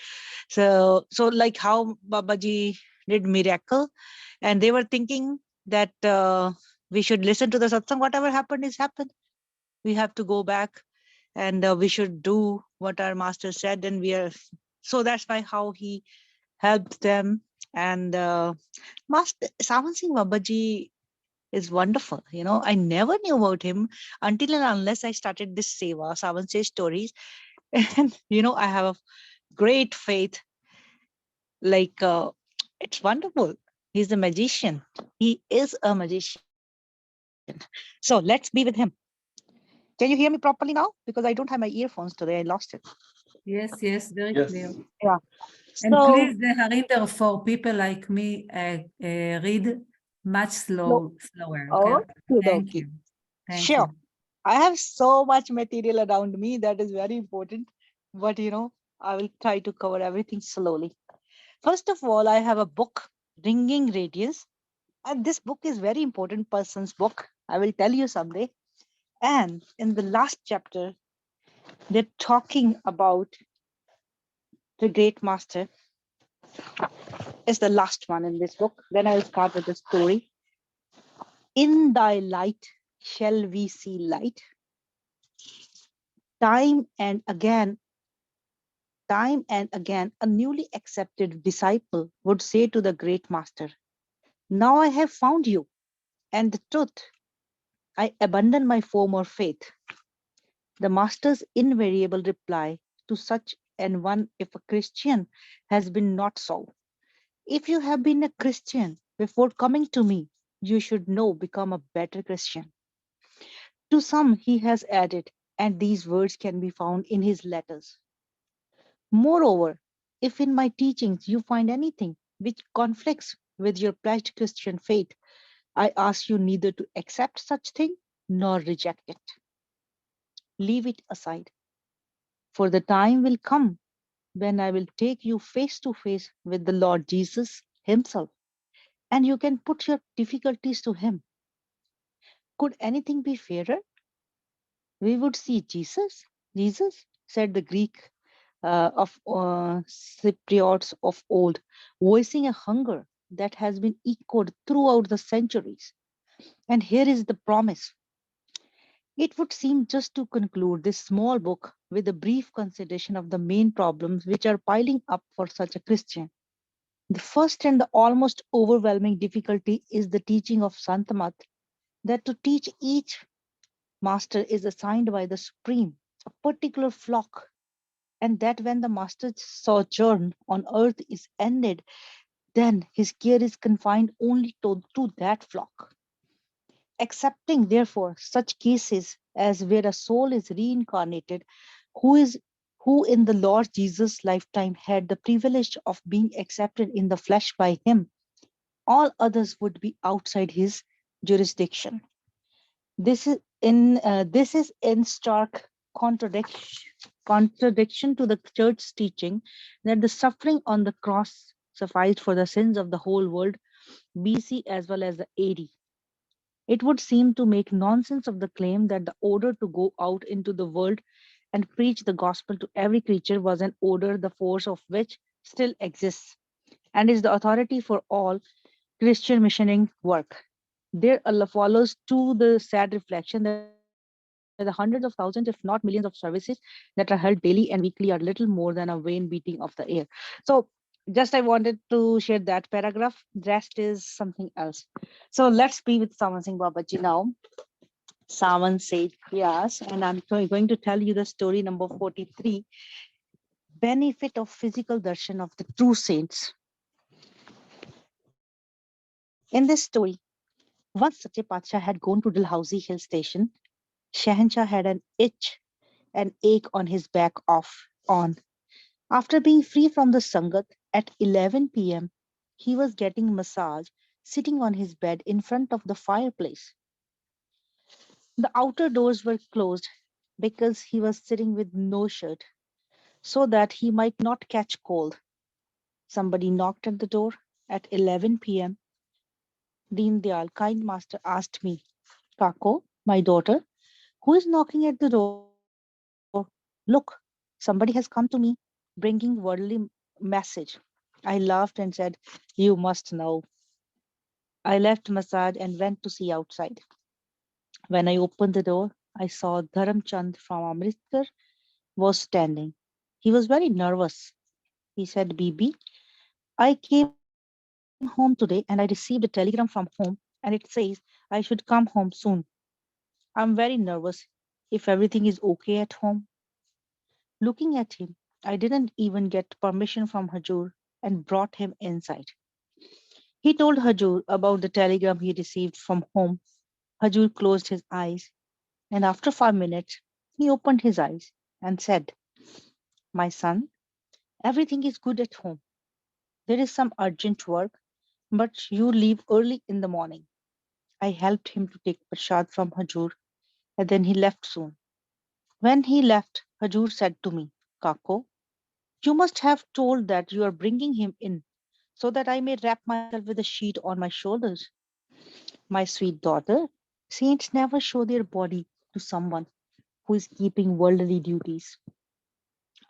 So like how Babaji did miracle, and they were thinking that we should listen to the satsang. Whatever happened is happened. We have to go back, and we should do what our master said. And so that's why how he helped them. And Master Savan Singh Babaji is wonderful. I never knew about him until and unless I started this Seva, Savan Say Stories. And, I have a great faith. Like, it's wonderful. He's a magician. He is a magician. So let's be with him. Can you hear me properly now? Because I don't have my earphones today. I lost it. Yes, very clear. Yeah. And So, please, Harinder, for people like me, read much slower. Okay? Thank you. Thank sure. you. I have so much material around me that is very important. But, I will try to cover everything slowly. First of all, I have a book, Ringing Radiance. And this book is very important person's book. I will tell you someday. And in the last chapter, they're talking about the great master. Is the last one in this book. Then I'll start with the story. In thy light shall we see light. Time and again, time and again, a newly accepted disciple would say to the great master, "Now I have found you and the truth. I abandon my former faith." The master's invariable reply to such an one, if a Christian, has been not so. If you have been a Christian before coming to me, you should now become a better Christian. To some, he has added, and these words can be found in his letters. Moreover, if in my teachings you find anything which conflicts with your pledged Christian faith, I ask you neither to accept such thing nor reject it. Leave it aside, for the time will come when I will take you face to face with the Lord Jesus Himself, and you can put your difficulties to Him. Could anything be fairer? We would see Jesus. Jesus, said the Greek of Cypriots of old, voicing a hunger that has been echoed throughout the centuries. And here is the promise. It would seem just to conclude this small book with a brief consideration of the main problems which are piling up for such a Christian. The first and the almost overwhelming difficulty is the teaching of Sant, that to teach each master is assigned by the Supreme, a particular flock, and that when the master's sojourn on earth is ended, then his care is confined only to that flock. Accepting, therefore, such cases as where a soul is reincarnated, who is who in the Lord Jesus' lifetime had the privilege of being accepted in the flesh by him, all others would be outside his jurisdiction. This is in stark contradiction to the church's teaching that the suffering on the cross sufficed for the sins of the whole world, BC as well as the AD. It would seem to make nonsense of the claim that the order to go out into the world and preach the gospel to every creature was an order the force of which still exists and is the authority for all Christian missioning work. There follows to the sad reflection that the hundreds of thousands, if not millions, of services that are held daily and weekly are little more than a vain beating of the air. So, just I wanted to share that paragraph. Rest is something else. So, let's be with Sawan Singh Babaji now. Sawan said yes, and I'm going to tell you the story number 43, benefit of physical darshan of the true saints. In this story, once Sache Patsha had gone to Dalhousie hill station, Shahanshah had an ache on his back off on. After being free from the Sangat at 11 p.m., he was getting massage sitting on his bed in front of the fireplace. The outer doors were closed because he was sitting with no shirt so that he might not catch cold. Somebody knocked at the door at 11 p.m. Deen Dayal, kind master, asked me, Kako, my daughter, who is knocking at the door? Look, somebody has come to me bringing worldly message. I laughed and said, You must know. I left massage and went to see outside. When I opened the door, I saw Dharam Chand from Amritsar was standing. He was very nervous. He said, Bibi, I came home today and I received a telegram from home and it says I should come home soon. I'm very nervous if everything is okay at home. Looking at him, I didn't even get permission from Hajur and brought him inside. He told Hajur about the telegram he received from home. Hajur closed his eyes and after 5 minutes, he opened his eyes and said, My son, everything is good at home. There is some urgent work, but you leave early in the morning. I helped him to take prasad from Hajur and then he left soon. When he left, Hajur said to me, Kako, you must have told that you are bringing him in so that I may wrap myself with a sheet on my shoulders. My sweet daughter, saints never show their body to someone who is keeping worldly duties.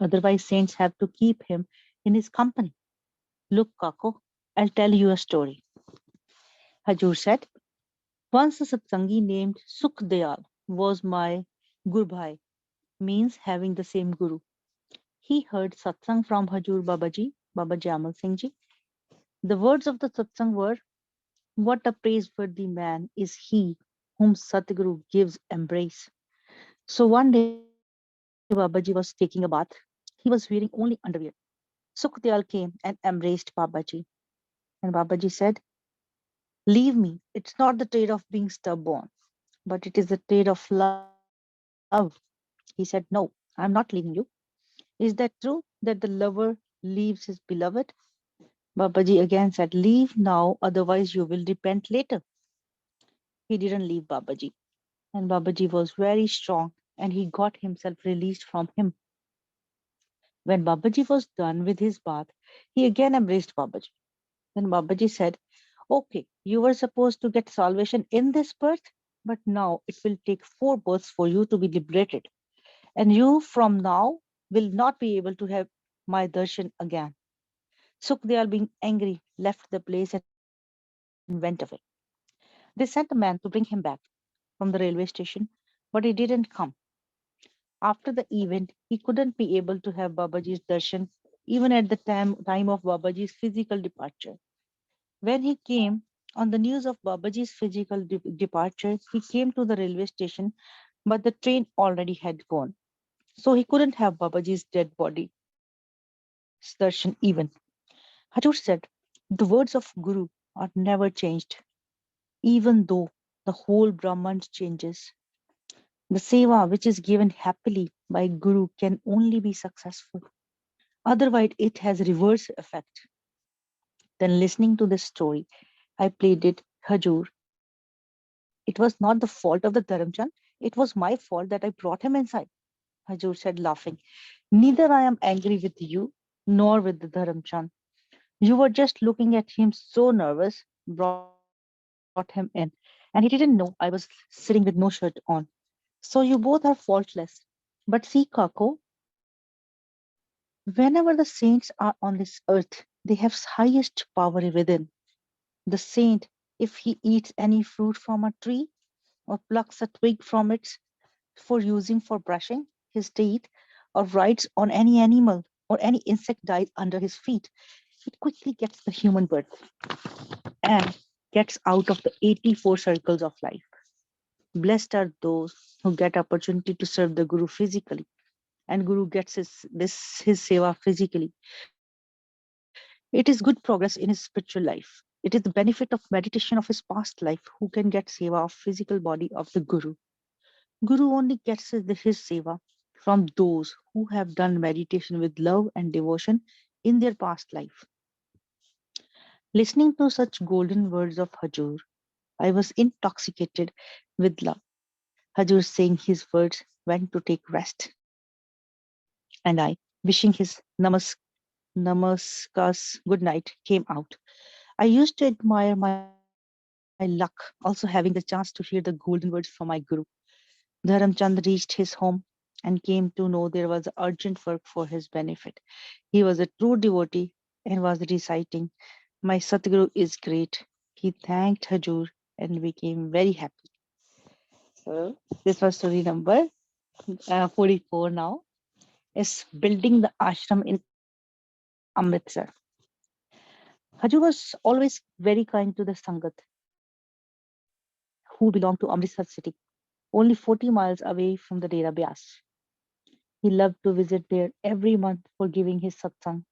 Otherwise, saints have to keep him in his company. Look, Kako, I'll tell you a story. Hajur said, once a satsangi named Sukhdayal was my Gurbhai. means having the same guru. He heard satsang from Hajur Baba Jamal Singh Ji. The words of the satsang were, "What a praiseworthy man is he whom Satguru gives embrace." So one day Babaji was taking a bath. He was wearing only underwear. Sukhdyal came and embraced Babaji. And Babaji said, "Leave me. It's not the trait of being stubborn, but it is the trait of love." He said, "No, I'm not leaving you. Is that true that the lover leaves his beloved?" Babaji again said, "Leave now, otherwise you will repent later." He didn't leave Babaji. And Babaji was very strong and he got himself released from him. When Babaji was done with his bath, he again embraced Babaji. Then Babaji said, "Okay, you were supposed to get salvation in this birth, but now it will take 4 births for you to be liberated. And you from now will not be able to have my darshan again." Sukhdyal, being angry, left the place and went away. They sent a man to bring him back from the railway station, but he didn't come. After the event, he couldn't be able to have Babaji's darshan even at the time of Babaji's physical departure. When he came on the news of Babaji's physical departure, he came to the railway station, but the train already had gone. So he couldn't have Babaji's dead body's darshan even. Hajur said, "The words of Guru are never changed, even though the whole Brahman changes. The seva which is given happily by Guru can only be successful. Otherwise, it has reverse effect." Then listening to this story, I pleaded, "Hajur, it was not the fault of the Dharamchand. It was my fault that I brought him inside." Hajur said, laughing, "Neither I am angry with you nor with the Dharamchand. You were just looking at him so nervous, brought him in, and he didn't know I was sitting with no shirt on. So you both are faultless. But see, Kako, whenever the saints are on this earth, they have highest power within. The saint, if he eats any fruit from a tree or plucks a twig from it for using for brushing his teeth, or rides on any animal or any insect dies under his feet, it quickly gets the human birth and gets out of the 84 circles of life. Blessed are those who get opportunity to serve the Guru physically, and Guru gets his seva physically. It is good progress in his spiritual life. It is the benefit of meditation of his past life who can get seva of physical body of the Guru. Guru only gets his seva from those who have done meditation with love and devotion in their past life. Listening to such golden words of Hajur, I was intoxicated with love. Hajur saying his words when to take rest, and I, wishing his namaskars good night, came out. I used to admire my luck, also having the chance to hear the golden words from my Guru. Dharamchand reached his home and came to know there was urgent work for his benefit. He was a true devotee and was reciting, "My Satguru is great." He thanked Hajur and became very happy. So this was story number 44 now. Is building the ashram in Amritsar. Hajur was always very kind to the Sangat who belonged to Amritsar city, only 40 miles away from the Dera Byas. He loved to visit there every month for giving his satsang.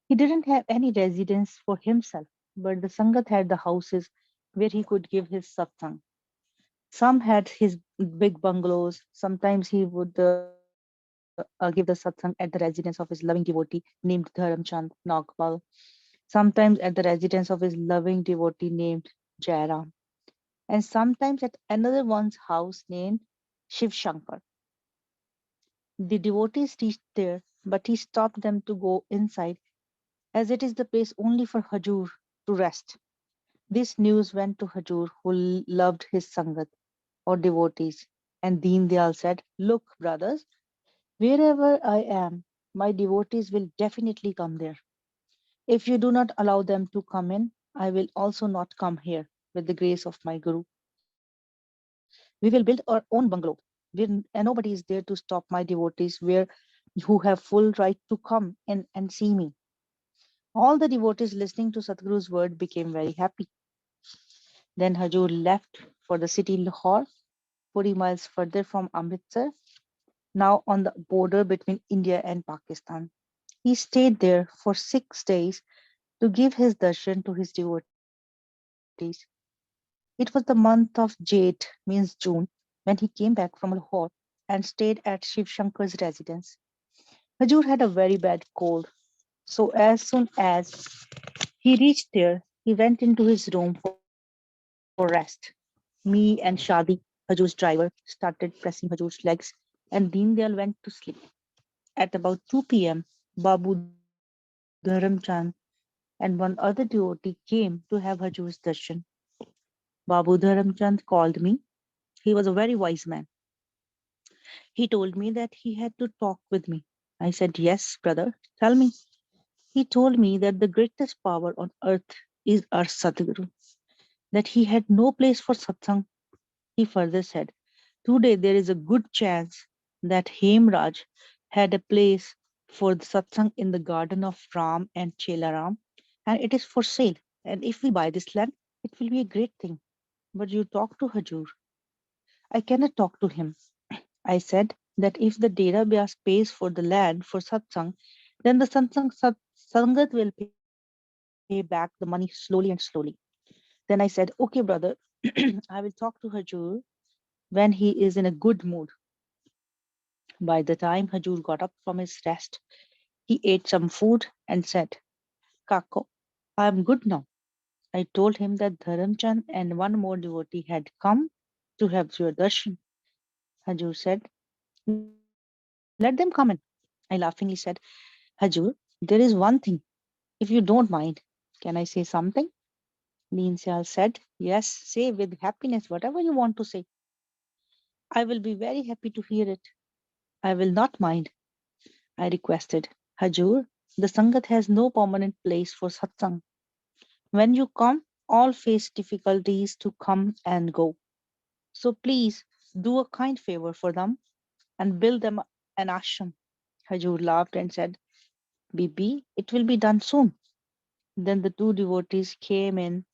He didn't have any residence for himself, but the Sangat had the houses where he could give his satsang. Some had his big bungalows. Sometimes he would give the satsang at the residence of his loving devotee named Dharamchand Nagpal. Sometimes at the residence of his loving devotee named Jairam. And sometimes at another one's house named Shiv Shankar. The devotees reached there, but he stopped them to go inside, as it is the place only for Hajur to rest. This news went to Hajur, who loved his Sangat or devotees, and Deen Dayal said, "Look, brothers, wherever I am, my devotees will definitely come there. If you do not allow them to come in, I will also not come here with the grace of my Guru. We will build our own bungalow." and nobody is there to stop my devotees where who have full right to come and see me. All the devotees listening to Sadhguru's word became very happy. Then Hajur left for the city Lahore, 40 miles further from Amritsar, now on the border between India and Pakistan. He stayed there for 6 days to give his darshan to his devotees. It was the month of Jeth, means June, when he came back from Lahore and stayed at Shiv Shankar's residence. Hajur had a very bad cold, so as soon as he reached there, he went into his room for rest. Me and Shadi, Hajur's driver, started pressing Hajur's legs, and Deendayal went to sleep. At about 2 p.m., Babu Dharamchand and one other devotee came to have Hajur's darshan. Babu Dharamchand called me. He was a very wise man. He told me that he had to talk with me. I said, "Yes, brother, tell me." He told me that the greatest power on earth is our Sadguru, that he had no place for satsang. He further said, "Today there is a good chance that Hemraj had a place for the satsang in the garden of Ram and Chelaram, and it is for sale. And if we buy this land, it will be a great thing. But you talk to Hajur." I cannot talk to him. I said that if the Dera Vyas pays for the land for satsang, then the Sangat will pay back the money slowly and slowly. Then I said, "Okay, brother, I will talk to Hajur when he is in a good mood." By the time Hajur got up from his rest, he ate some food and said, "Kako, I am good now." I told him that Dharamchand and one more devotee had come to have your darshan. Hajur said, "Let them come in." I laughingly said, "Hajur, there is one thing. If you don't mind, can I say something?" Deen said, "Yes, say with happiness whatever you want to say. I will be very happy to hear it." "I will not mind," I requested. "Hajur, the Sangat has no permanent place for satsang. When you come, all face difficulties to come and go. So please do a kind favor for them and build them an ashram." Hajur laughed and said, "Bibi, it will be done soon." Then the two devotees came in,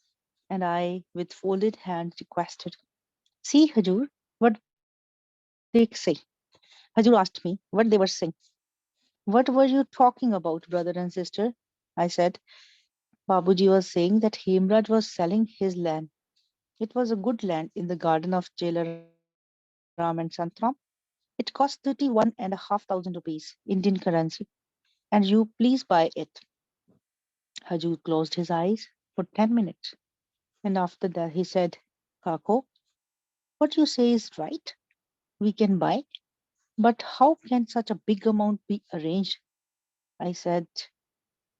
and I, with folded hands, requested, "See, Hajur, what they say." Hajur asked me what they were saying. "What were you talking about, brother and sister?" I said, "Babuji was saying that Hemraj was selling his land. It was a good land in the garden of Jailaram and Santram. It cost 31,500 rupees, Indian currency, and you please buy it." Hajur closed his eyes for 10 minutes, and after that he said, "Kako, what you say is right. We can buy, but how can such a big amount be arranged?" I said,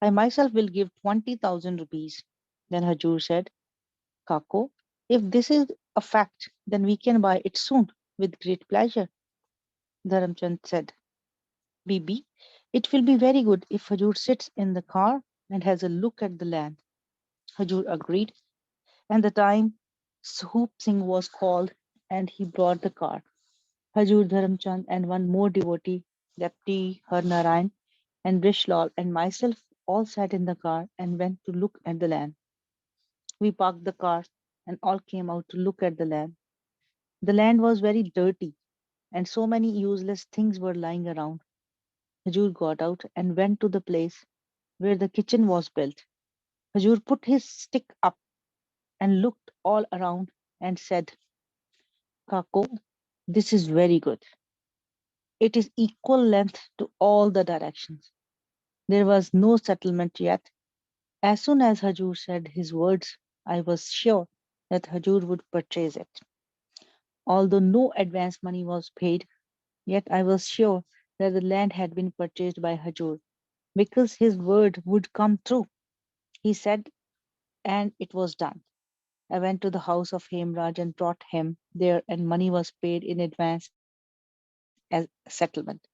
"I myself will give 20,000 rupees." Then Hajur said, "Kako, if this is a fact, then we can buy it soon with great pleasure." Dharamchand said, "Bibi, it will be very good if Hajur sits in the car and has a look at the land." Hajur agreed, and the time Swarup Singh was called and he brought the car. Hajur, Dharamchand and one more devotee, Deputy Harnarayan and Brishlal and myself all sat in the car and went to look at the land. We parked the car and all came out to look at the land. The land was very dirty and so many useless things were lying around. Hajur got out and went to the place where the kitchen was built. Hajur put his stick up and looked all around and said, "Kako, this is very good. It is equal length to all the directions. There was no settlement yet." As soon as Hajur said his words, I was sure that Hajur would purchase it. Although no advance money was paid, yet I was sure that the land had been purchased by Hajur because his word would come true. He said, and it was done. I went to the house of Hemraj and brought him there, and money was paid in advance as settlement.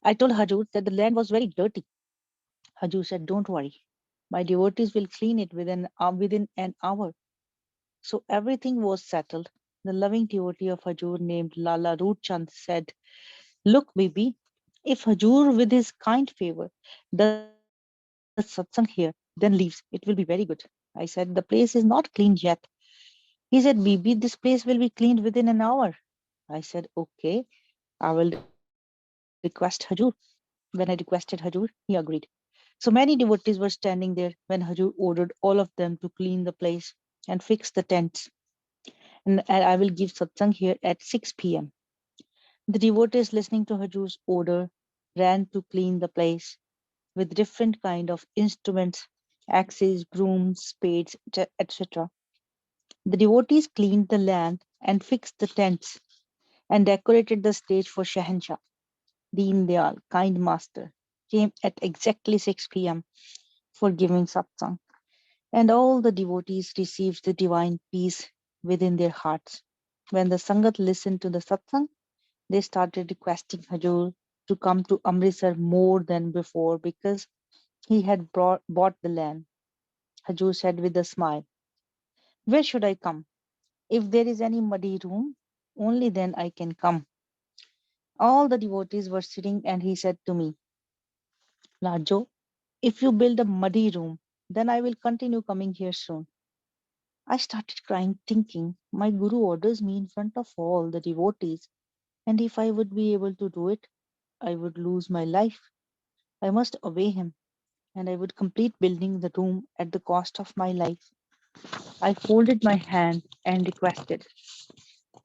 I told Hajur that the land was very dirty. Hajur said, "Don't worry. My devotees will clean it within an hour." So everything was settled. the loving devotee of Hajur named Lala Root Chand said, "Look, baby, if Hajur with his kind favor does satsang here, then leaves, it will be very good." I said, "The place is not cleaned yet." He said, "Bibi, this place will be cleaned within an hour." I said, "Okay, I will request Hajur." When I requested Hajur, he agreed. So many devotees were standing there when Hajur ordered all of them to clean the place and fix the tents. And I will give satsang here at 6 p.m. The devotees listening to Hajur's order ran to clean the place with different kind of instruments, axes, brooms, spades, etc. The devotees cleaned the land and fixed the tents and decorated the stage for Shahanshah. Deen Dayal, kind master, came at exactly 6 p.m. for giving satsang, and all the devotees received the divine peace within their hearts. When the Sangat listened to the satsang, they started requesting Hajur to come to Amritsar more than before because he had bought the land. Hajur said with a smile, "Where should I come? If there is any muddy room, only then I can come." All the devotees were sitting, and he said to me, "Lajo, if you build a muddy room, then I will continue coming here soon." I started crying, thinking, my Guru orders me in front of all the devotees, and if I would be able to do it, I would lose my life. I must obey him, and I would complete building the room at the cost of my life. I folded my hand and requested,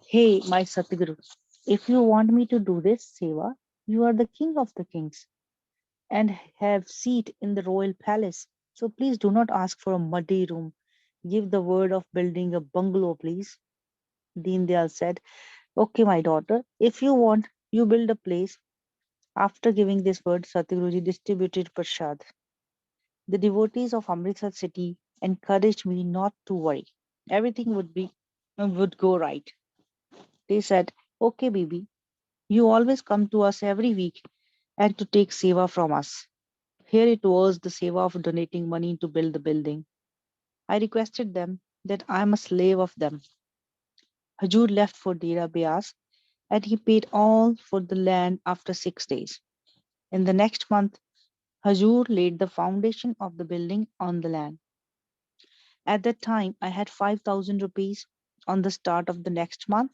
"Hey, my Satguru, if you want me to do this seva, you are the king of the kings and have seat in the royal palace. So please do not ask for a muddy room. Give the word of building a bungalow, please." Deen Dayal said, "Okay, my daughter, if you want, you build a place." After giving this word, Satguruji distributed prasad. The devotees of Amritsar city encouraged me not to worry. Everything would go right. They said, "Okay, baby, you always come to us every week and to take seva from us." Here it was the seva of donating money to build the building. I requested them that I am a slave of them. Hajur left for Dera Beas and he paid all for the land after 6 days. In the next month, Hajur laid the foundation of the building on the land. At that time, I had 5,000 rupees. On the start of the next month,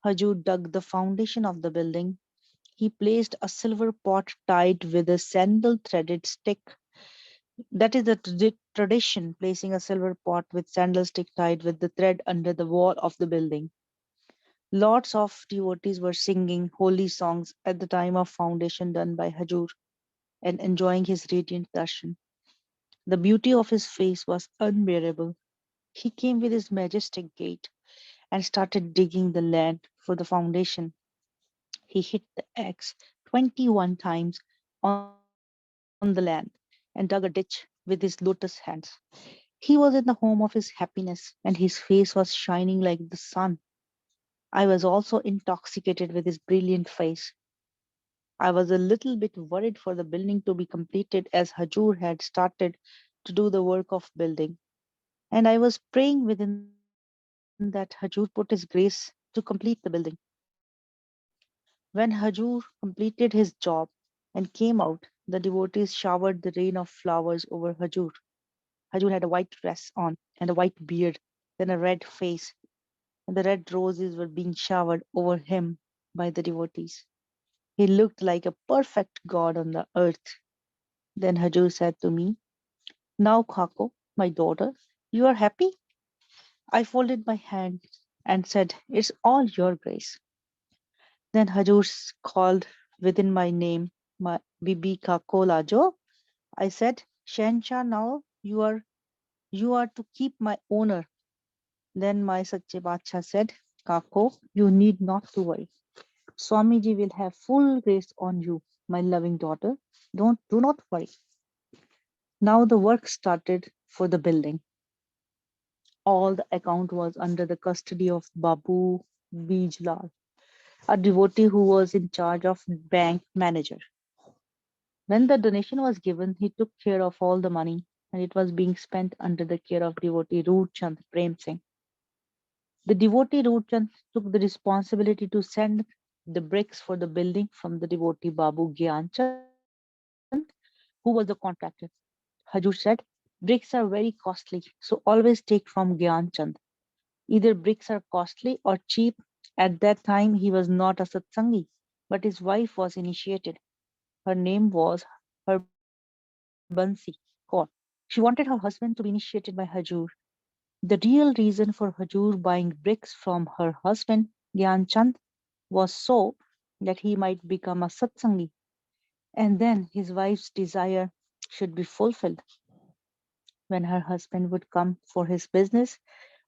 Hajur dug the foundation of the building. He placed a silver pot tied with a sandal threaded stick. That is the tradition, placing a silver pot with sandal stick tied with the thread under the wall of the building. Lots of devotees were singing holy songs at the time of foundation done by Hajur and enjoying his radiant darshan. The beauty of his face was unbearable. He came with his majestic gait and started digging the land for the foundation. He hit the axe 21 times on the land and dug a ditch with his lotus hands. He was in the home of his happiness, and his face was shining like the sun. I was also intoxicated with his brilliant face. I was a little bit worried for the building to be completed as Hajur had started to do the work of building. And I was praying within that Hajur put his grace to complete the building. When Hajur completed his job and came out, the devotees showered the rain of flowers over Hajur. Hajur had a white dress on and a white beard, then a red face, and the red roses were being showered over him by the devotees. He looked like a perfect god on the earth. Then Hajur said to me, "Now, Khako, my daughter, you are happy?" I folded my hand and said, "It's all your grace." Then Hajur called within my name, my Bibi Khako Lajo. I said, "Shansha, now you are to keep my honor." Then my Sache Bacha said, "Kako, you need not to worry. Swamiji will have full grace on you, my loving daughter. Do not worry." Now the work started for the building. All the account was under the custody of Babu Bijlal, a devotee who was in charge of bank manager. When the donation was given, he took care of all the money and it was being spent under the care of devotee Root Chand Prem Singh. The devotee Roopchand took the responsibility to send the bricks for the building from the devotee Babu Gyanchand, who was the contractor. Hajur said, bricks are very costly, so always take from Gyanchand. Either bricks are costly or cheap. At that time, he was not a Satsangi, but his wife was initiated. Her name was Harbansi Kaur. She wanted her husband to be initiated by Hajur. The real reason for Hajur buying bricks from her husband, Gyan Chand, was so that he might become a Satsangi, and then his wife's desire should be fulfilled. When her husband would come for his business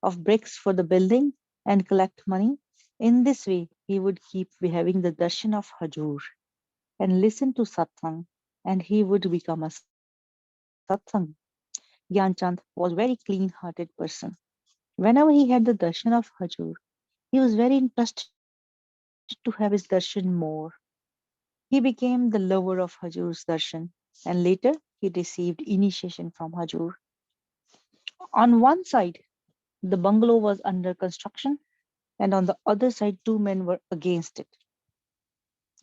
of bricks for the building and collect money, in this way he would keep having the darshan of Hajur and listen to satsang, and he would become a satsang. Gyanchand was very clean-hearted person. Whenever he had the darshan of Hajur, he was very interested to have his darshan more. He became the lover of Hajur's darshan, and later he received initiation from Hajur. On one side, the bungalow was under construction, and on the other side, two men were against it.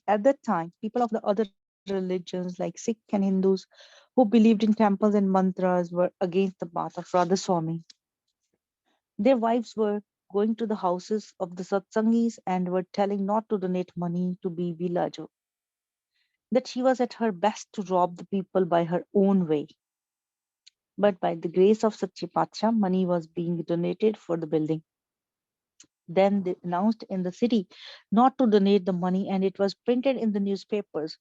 At that time, people of the other religions like Sikh and Hindus who believed in temples and mantras were against the path of Radha Swami. Their wives were going to the houses of the satsangis and were telling not to donate money to Bibi Lajo, that she was at her best to rob the people by her own way. But by the grace of Sachi Pacha, money was being donated for the building. Then they announced in the city not to donate the money, and it was printed in the newspapers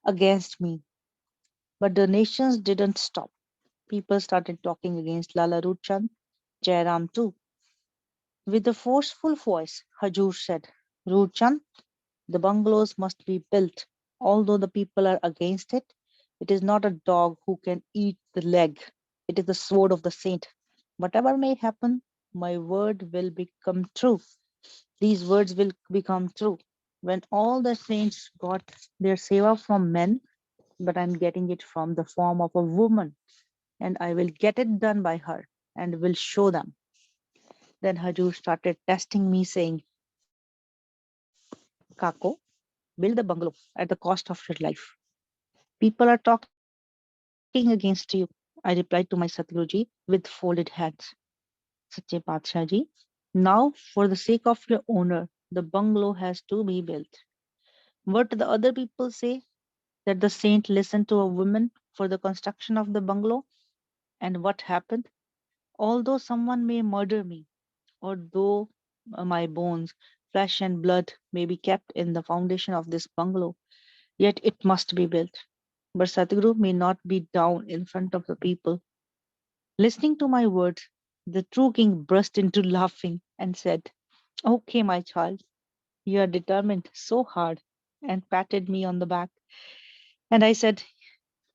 against me. But donations didn't stop. People started talking against Lala Ruchand, Jairam too. With a forceful voice, Hajur said, Ruchand, the bungalows must be built. Although the people are against it, it is not a dog who can eat the leg. It is the sword of the saint. Whatever may happen, my word will become true. These words will become true. When all the saints got their seva from men, but I'm getting it from the form of a woman, and I will get it done by her and will show them. Then Hajur started testing me, saying, Kako, build the bungalow at the cost of your life. People are talking against you. I replied to my Satguruji with folded hands. Sache Patshaji, now for the sake of your owner, the bungalow has to be built. What the other people say that the saint listened to a woman for the construction of the bungalow, and what happened? Although someone may murder me, or though my bones, flesh, and blood may be kept in the foundation of this bungalow, yet it must be built. But Sadhguru may not be down in front of the people. Listening to my words, the true king burst into laughing and said, Okay, my child, you are determined so hard, and patted me on the back. And I said,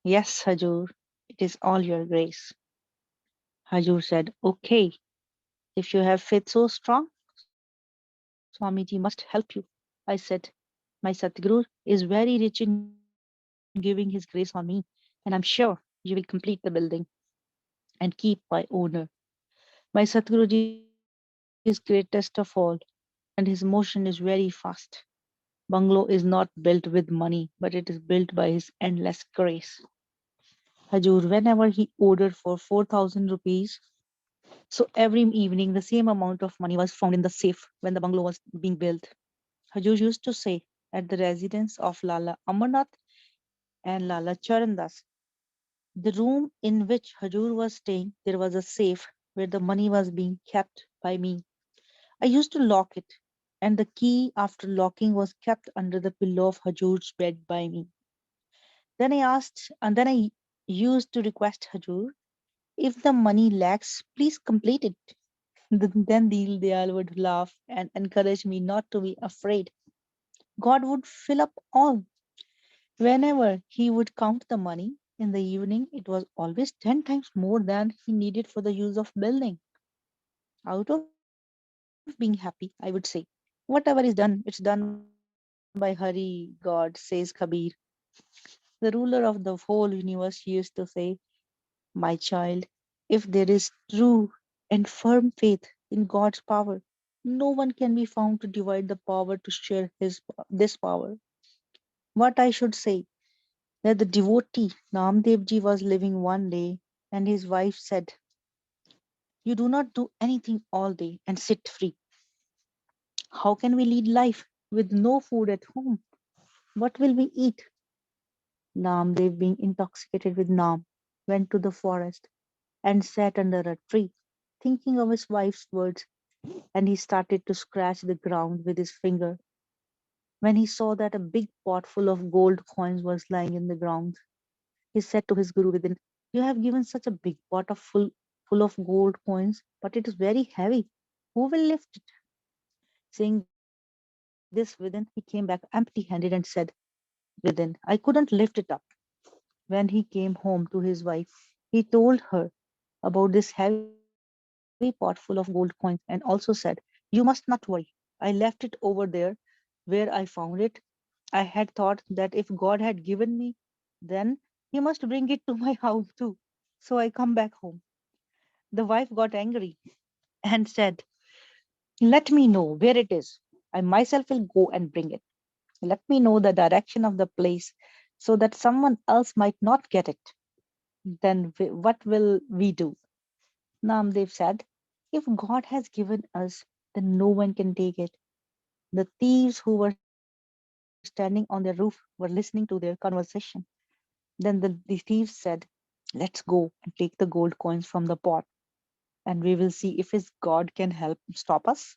Yes, Hajur, it is all your grace. Hajur said, Okay, if you have faith so strong, Swamiji must help you. I said, My Satguru is very rich in giving his grace on me, and I'm sure you will complete the building and keep my owner. My Satguruji is greatest of all, and his motion is very fast. Bungalow is not built with money, but it is built by his endless grace. Hajur, whenever he ordered for 4,000 rupees, so every evening the same amount of money was found in the safe when the bungalow was being built. Hajur used to say at the residence of Lala Amarnath and Lala Charandas, the room in which Hajur was staying, there was a safe where the money was being kept by me. I used to lock it, and the key after locking was kept under the pillow of Hajur's bed by me. Then I used to request Hajur, if the money lacks, please complete it. Then Dil Dayal would laugh and encourage me not to be afraid. God would fill up all. Whenever he would count the money in the evening, it was always 10 times more than he needed for the use of building. Out of being happy, I would say, whatever is done, it's done by Hari, God, says Kabir. The ruler of the whole universe used to say, My child, if there is true and firm faith in God's power, No one can be found to divide the power to share this power. What I should say that the devotee Namdev ji was living one day and his wife said, "You do not do anything all day and sit free. How can we lead life with no food at home? What will we eat?" Namdev, being intoxicated with Nam, went to the forest and sat under a tree, thinking of his wife's words, and he started to scratch the ground with his finger when he saw that a big pot full of gold coins was lying in the ground. He said to his guru within, "You have given such a big pot of full of gold coins, but it is very heavy. Who will lift it?" Saying this within, he came back empty handed and said within, "I couldn't lift it up." When he came home to his wife, he told her about this heavy pot full of gold coins and also said, "You must not worry. I left it over there where I found it. I had thought that if God had given me, then he must bring it to my house too. So I come back home." The wife got angry and said, "Let me know where it is. I myself will go and bring it. Let me know the direction of the place so that someone else might not get it. Then what will we do?" Namdev said, "If God has given us, then no one can take it." The thieves who were standing on their roof were listening to their conversation. Then the thieves said, "Let's go and take the gold coins from the pot, and we will see if his God can help stop us.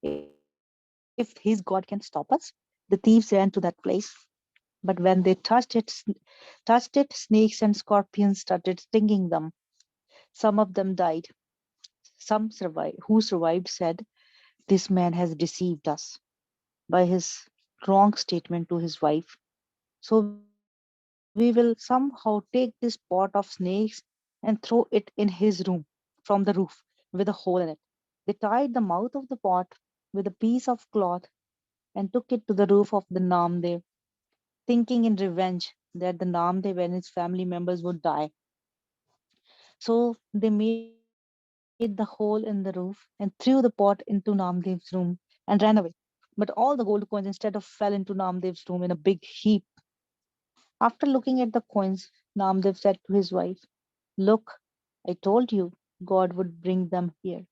If his God can stop us." The thieves ran to that place, but when they touched it, snakes and scorpions started stinging them. Some of them died. Some survived. Who survived said, "This man has deceived us by his wrong statement to his wife. So we will somehow take this pot of snakes and throw it in his room from the roof with a hole in it." They tied the mouth of the pot with a piece of cloth and took it to the roof of the Namdev, thinking in revenge that the Namdev and his family members would die. So they made the hole in the roof and threw the pot into Namdev's room and ran away. But all the gold coins instead of fell into Namdev's room in a big heap. After looking at the coins, Namdev said to his wife, "Look, I told you God would bring them here.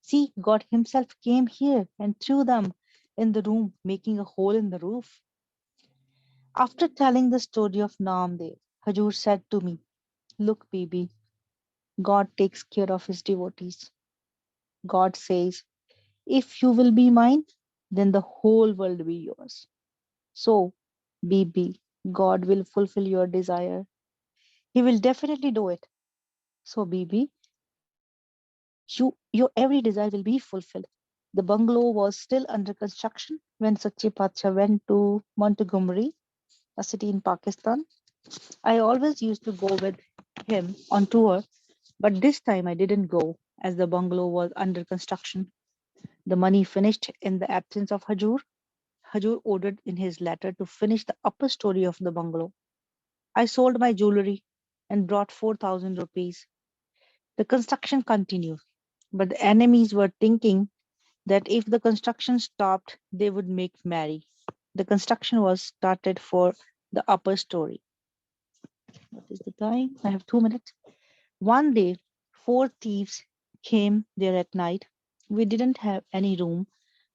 See, God Himself came here and threw them in the room, making a hole in the roof." After telling the story of Namdev, Hajur said to me, "Look, baby, God takes care of His devotees. God says, if you will be mine, then the whole world will be yours. So, baby, God will fulfill your desire. He will definitely do it. So, baby, your every desire will be fulfilled." The bungalow was still under construction when Sachi Pacha went to Montgomery, a city in Pakistan. I always used to go with him on tour, but this time I didn't go as the bungalow was under construction. The money finished in the absence of Hajur. Hajur ordered in his letter to finish the upper story of the bungalow. I sold my jewelry and brought 4,000 rupees. The construction continued, but the enemies were thinking that if the construction stopped, they would make merry. The construction was started for the upper story. What is the time? I have 2 minutes. One day, four thieves came there at night. We didn't have any room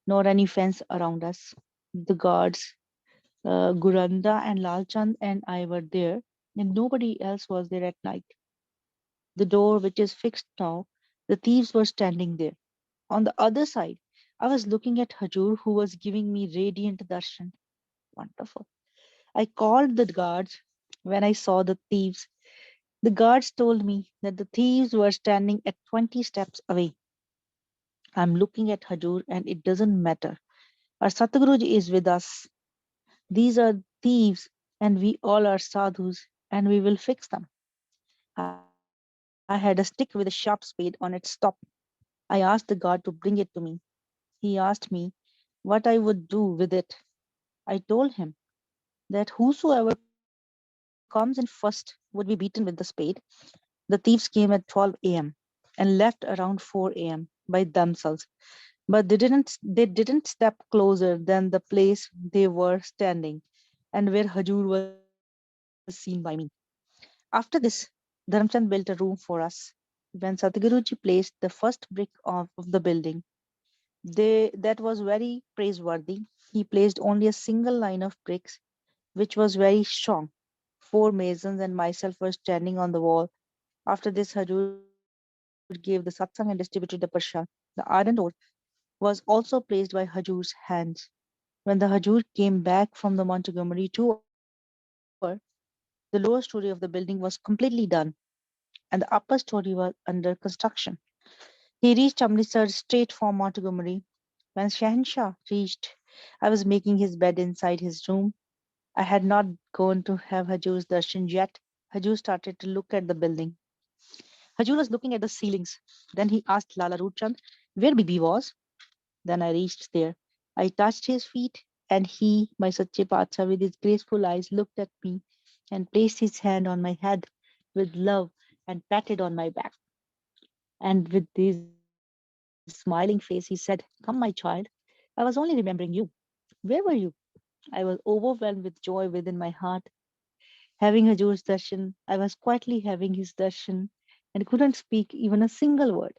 nor any fence around us. The guards, Guranda and Lalchand and I were there, and nobody else was there at night. The door, which is fixed now, the thieves were standing there. On the other side, I was looking at Hajur, who was giving me radiant darshan. Wonderful. I called the guards when I saw the thieves. The guards told me that the thieves were standing at 20 steps away. I'm looking at Hajur, and it doesn't matter. Our Satguruji is with us. These are thieves, and we all are sadhus, and we will fix them. I had a stick with a sharp spade on its top. I asked the guard to bring it to me. He asked me what I would do with it. I told him that whosoever comes in first would be beaten with the spade. The thieves came at 12 a.m. and left around 4 a.m. by themselves. but they didn't step closer than the place they were standing and where Hajur was seen by me. After this, Dharamchand built a room for us. When Sadhguruji placed the first brick of the building, that was very praiseworthy. He placed only a single line of bricks, which was very strong. Four masons and myself were standing on the wall. After this, Hajur gave the satsang and distributed the prasad. The iron door was also placed by Hajur's hands. When the Hajur came back from the Montgomery tour, the lower story of the building was completely done and the upper story was under construction. He reached Amritsar straight from Montgomery. When Shahenshah reached, I was making his bed inside his room. I had not gone to have Hajur's darshan yet. Hajur started to look at the building. Hajur was looking at the ceilings. Then he asked Lala Roopchand where Bibi was. Then I reached there. I touched his feet, and he, my Sache Pacha, with his graceful eyes, looked at me and placed his hand on my head with love and patted on my back. And with his smiling face, he said, "Come, my child. I was only remembering you. Where were you?" I was overwhelmed with joy within my heart. Having Hajur's darshan, I was quietly having his darshan and couldn't speak even a single word.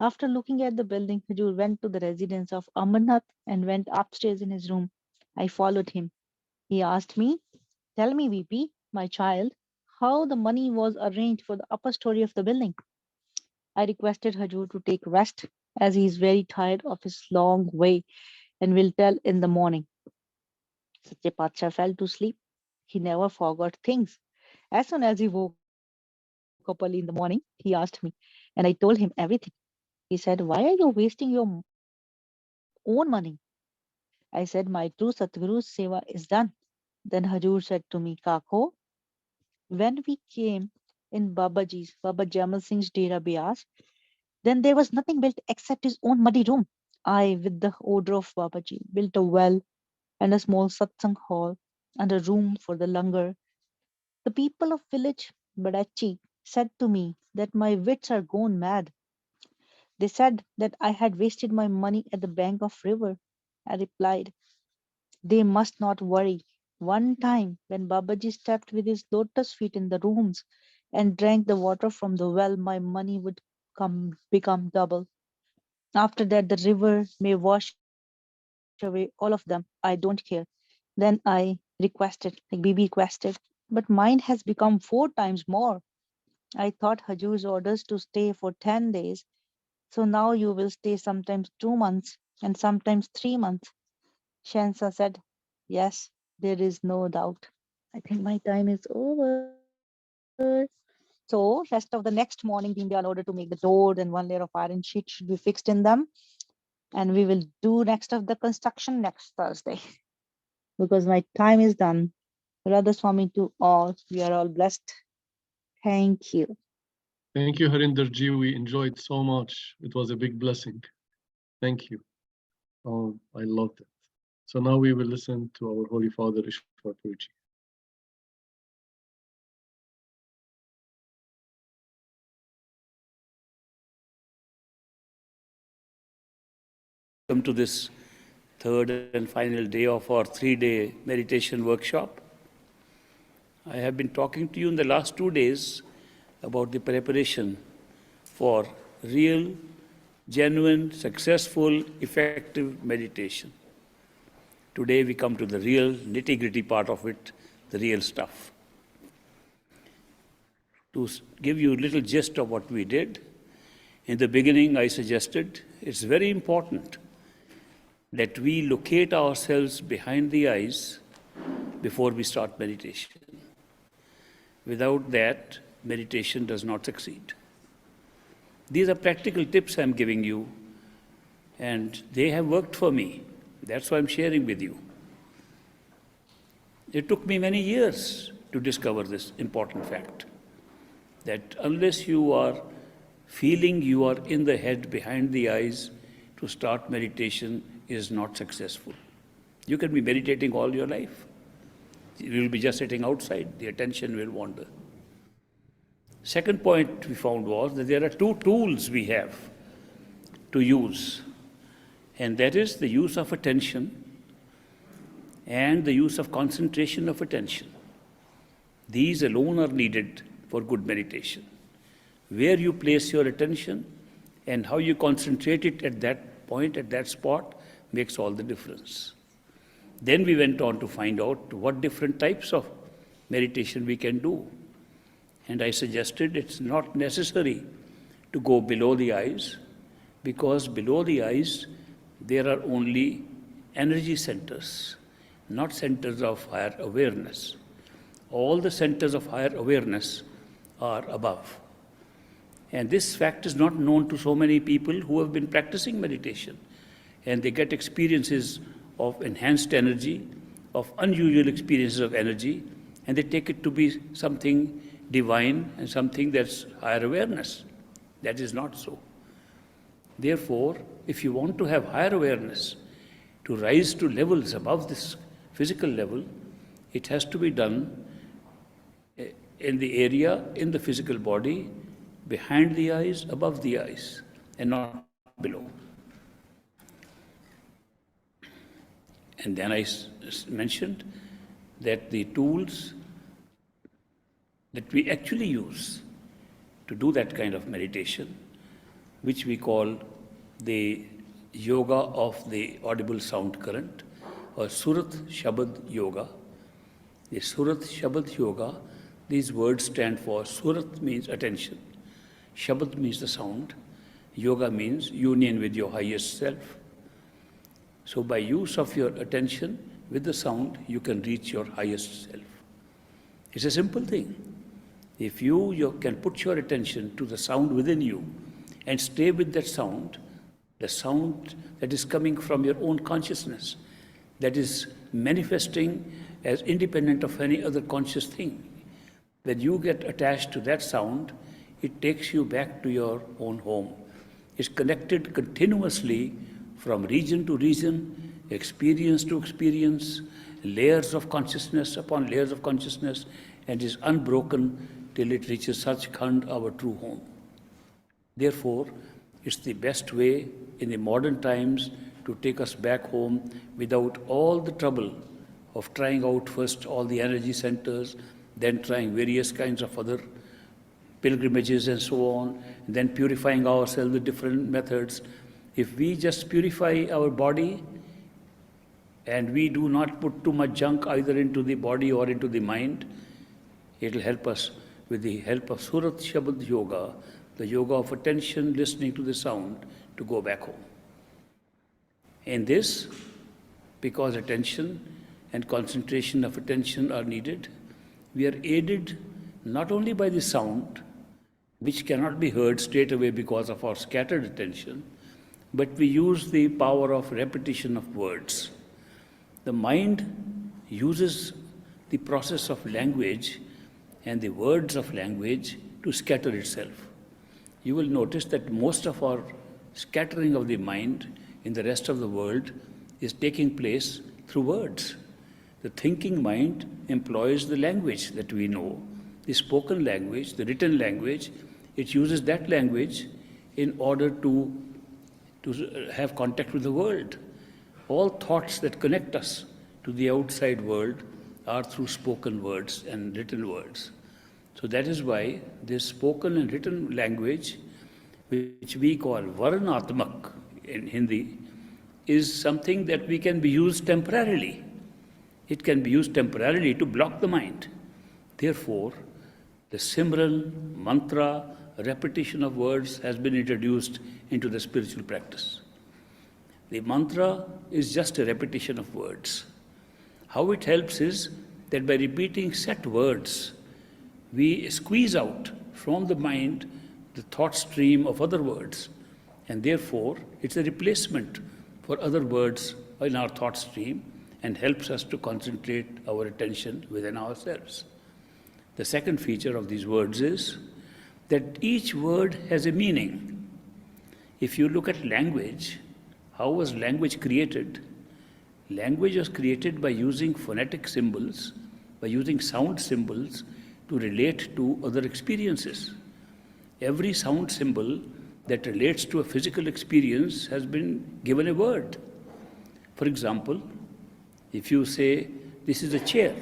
After looking at the building, Hajur went to the residence of Amarnath and went upstairs in his room. I followed him. He asked me, "Tell me, VP, my child, how the money was arranged for the upper story of the building." I requested Hajur to take rest as he is very tired of his long way and will tell in the morning. Sache Pacha fell to sleep. He never forgot things. As soon as he woke up early in the morning, he asked me, and I told him everything. He said, "Why are you wasting your own money?" I said, "My true Satguru's seva is done." Then Hajur said to me, "Kako, when we came in Baba Jamal Singh's Dera Beas, then there was nothing built except his own muddy room. I, with the order of Babaji, built a well and a small satsang hall and a room for the langar. The people of village Badachi said to me that my wits are gone mad. They said that I had wasted my money at the bank of river. I replied, they must not worry. One time, when Babaji stepped with his lotus feet in the rooms and drank the water from the well, my money would become double. After that, the river may wash away all of them. I don't care." Then I requested, like Bibi requested, but mine has become 4 times more. I thought Hajur's orders to stay for 10 days. So now you will stay sometimes 2 months and sometimes 3 months. Shansa said, "Yes, there is no doubt." I think my time is over. So rest of the next morning, Deendayal ordered to make the doors and one layer of iron sheet should be fixed in them. And we will do next of the construction next Thursday because my time is done. Radha Swami to all. We are all blessed. Thank you. Thank you, Harinder Ji. We enjoyed so much. It was a big blessing. Thank you. Oh, I loved it. So now we will listen to our Holy Father, Ishwar Puruji. Welcome to this third and final day of our 3-day meditation workshop. I have been talking to you in the last 2 days about the preparation for real, genuine, successful, effective meditation. Today we come to the real nitty-gritty part of it, the real stuff. To give you a little gist of what we did, in the beginning I suggested it's very important that we locate ourselves behind the eyes before we start meditation. Without that, meditation does not succeed. These are practical tips I'm giving you, and they have worked for me. That's why I'm sharing with you. It took me many years to discover this important fact, that unless you are feeling you are in the head behind the eyes, to start meditation is not successful. You can be meditating all your life. You will be just sitting outside. The attention will wander. Second point we found was that there are 2 tools we have to use And that is the use of attention and the use of concentration of attention. These alone are needed for good meditation. Where you place your attention and how you concentrate it at that point, at that spot, makes all the difference. Then we went on to find out what different types of meditation we can do. And I suggested it's not necessary to go below the eyes, because below the eyes there are only energy centers, not centers of higher awareness. All the centers of higher awareness are above. And this fact is not known to so many people who have been practicing meditation. And they get experiences of enhanced energy, of unusual experiences of energy, and they take it to be something divine and something that's higher awareness. That is not so. Therefore, if you want to have higher awareness, to rise to levels above this physical level, it has to be done in the area, in the physical body, behind the eyes, above the eyes, and not below. And then I mentioned that the tools that we actually use to do that kind of meditation, which we call the yoga of the audible sound current, or Surat, Shabd yoga. The Surat, Shabd yoga, these words stand for Surat means attention, Shabd means the sound, yoga means union with your highest self. So by use of your attention with the sound, you can reach your highest self. It's a simple thing. If you can put your attention to the sound within you and stay with that sound, the sound that is coming from your own consciousness, that is manifesting as independent of any other conscious thing. When you get attached to that sound, it takes you back to your own home. It's connected continuously from region to region, experience to experience, layers of consciousness upon layers of consciousness, and is unbroken till it reaches Satsang, our true home. Therefore, it's the best way in the modern times to take us back home without all the trouble of trying out first all the energy centers, then trying various kinds of other pilgrimages and so on, and then purifying ourselves with different methods. If we just purify our body and we do not put too much junk either into the body or into the mind, it will help us with the help of Surat Shabd yoga, the yoga of attention, listening to the sound, to go back home. In this, because attention and concentration of attention are needed, we are aided not only by the sound, which cannot be heard straight away because of our scattered attention, but we use the power of repetition of words. The mind uses the process of language and the words of language to scatter itself. You will notice that most of our scattering of the mind in the rest of the world is taking place through words. The thinking mind employs the language that we know, the spoken language, the written language. It uses that language in order to have contact with the world. All thoughts that connect us to the outside world are through spoken words and written words. So that is why this spoken and written language, which we call Varnatmak in Hindi, is something that we can be used temporarily. It can be used temporarily to block the mind. Therefore, the Simran, mantra, repetition of words has been introduced into the spiritual practice. The mantra is just a repetition of words. How it helps is that by repeating set words, we squeeze out from the mind the thought stream of other words, and therefore it's a replacement for other words in our thought stream and helps us to concentrate our attention within ourselves. The second feature of these words is that each word has a meaning. If you look at language, how was language created? Language was created by using phonetic symbols, by using sound symbols to relate to other experiences. Every sound symbol that relates to a physical experience has been given a word. For example, if you say, this is a chair,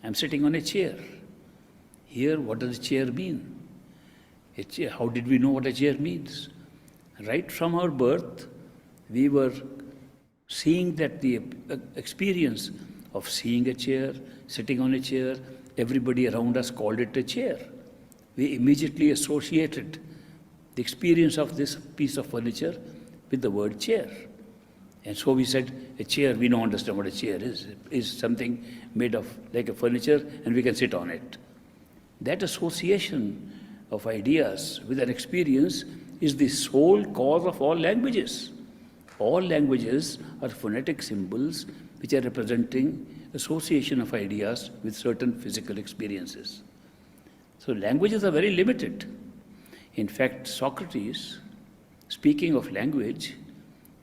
I'm sitting on a chair. Here, what does a chair mean? A chair, how did we know what a chair means? Right from our birth, we were seeing that the experience of seeing a chair, sitting on a chair, everybody around us called it a chair. We immediately associated the experience of this piece of furniture with the word chair. And so we said, a chair, we don't understand what a chair is something made of like a furniture and we can sit on it. That association of ideas with an experience is the sole cause of all languages. All languages are phonetic symbols which are representing association of ideas with certain physical experiences. So languages are very limited. In fact, Socrates, speaking of language,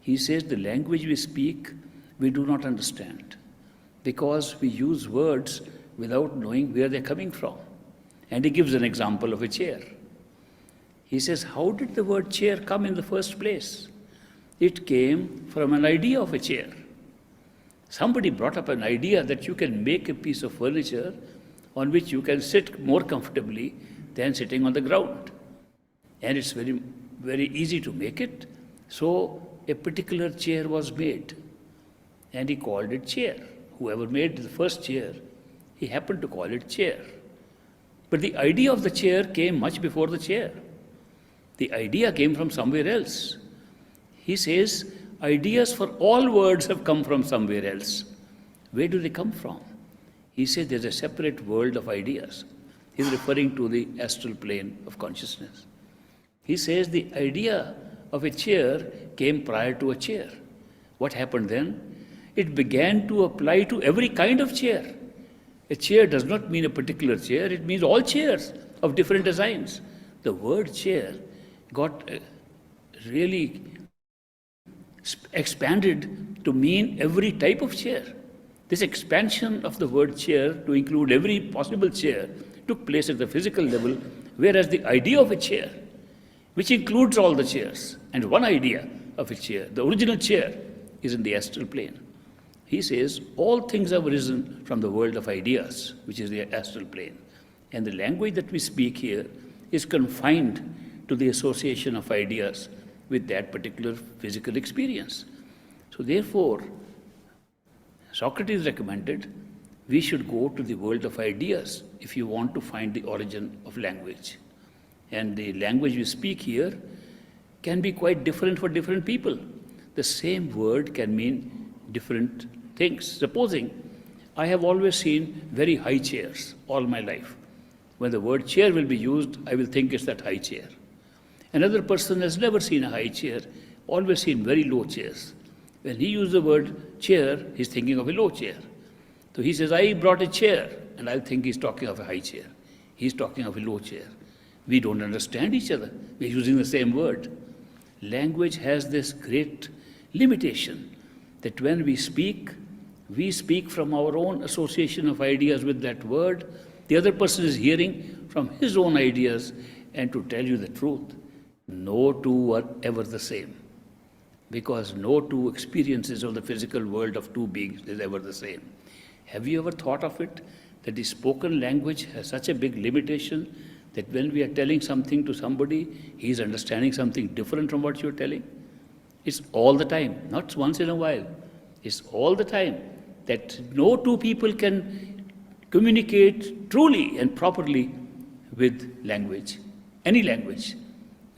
he says the language we speak, we do not understand because we use words without knowing where they're coming from. And he gives an example of a chair. He says, how did the word chair come in the first place? It came from an idea of a chair. Somebody brought up an idea that you can make a piece of furniture on which you can sit more comfortably than sitting on the ground. And it's very, very easy to make it. So a particular chair was made. And he called it chair. Whoever made the first chair, he happened to call it chair. But the idea of the chair came much before the chair. The idea came from somewhere else. He says, ideas for all words have come from somewhere else. Where do they come from? He says there's a separate world of ideas. He's referring to the astral plane of consciousness. He says the idea of a chair came prior to a chair. What happened then? It began to apply to every kind of chair. A chair does not mean a particular chair, it means all chairs of different designs. The word chair got really expanded to mean every type of chair. This expansion of the word chair to include every possible chair took place at the physical level, whereas the idea of a chair, which includes all the chairs, and one idea of a chair, the original chair, is in the astral plane. He says all things have arisen from the world of ideas, which is the astral plane. And the language that we speak here is confined to the association of ideas with that particular physical experience. So therefore, Socrates recommended we should go to the world of ideas if you want to find the origin of language. And the language we speak here can be quite different for different people. The same word can mean different things. Supposing I have always seen very high chairs all my life. When the word chair will be used, I will think it's that high chair. Another person has never seen a high chair, always seen very low chairs. When he uses the word chair, he's thinking of a low chair. So he says, I brought a chair, and I'll think he's talking of a high chair. He's talking of a low chair. We don't understand each other. We're using the same word. Language has this great limitation that when we speak from our own association of ideas with that word. The other person is hearing from his own ideas, and to tell you the truth, no two are ever the same. Because no two experiences of the physical world of two beings is ever the same. Have you ever thought of it, that the spoken language has such a big limitation that when we are telling something to somebody, he is understanding something different from what you're telling? It's all the time, not once in a while. It's all the time that no two people can communicate truly and properly with language, any language.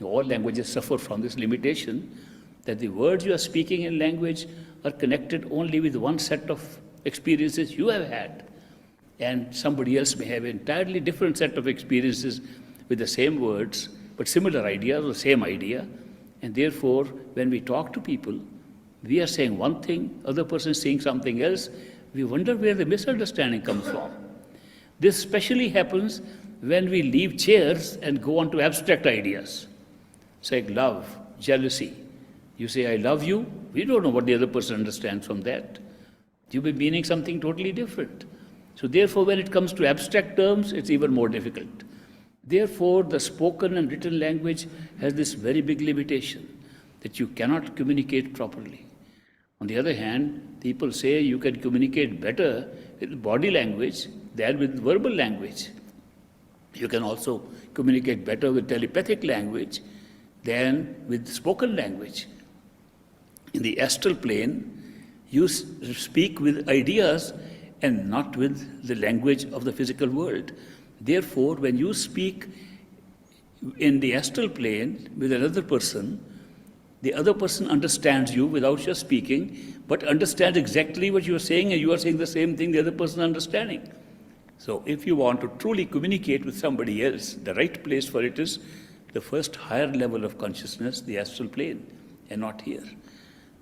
All languages suffer from this limitation that the words you are speaking in language are connected only with one set of experiences you have had. And somebody else may have an entirely different set of experiences with the same words, but similar ideas or same idea. And therefore, when we talk to people, we are saying one thing, other person is saying something else. We wonder where the misunderstanding comes from. This especially happens when we leave chairs and go on to abstract ideas. Say love, jealousy. You say, I love you. We don't know what the other person understands from that. You'll be meaning something totally different. So therefore, when it comes to abstract terms, it's even more difficult. Therefore, the spoken and written language has this very big limitation that you cannot communicate properly. On the other hand, people say you can communicate better with body language than with verbal language. You can also communicate better with telepathic language than with spoken language. In the astral plane, you speak with ideas and not with the language of the physical world. Therefore, when you speak in the astral plane with another person, the other person understands you without your speaking, but understands exactly what you are saying, and you are saying the same thing the other person understanding. So if you want to truly communicate with somebody else, the right place for it is the first higher level of consciousness, the astral plane, and not here.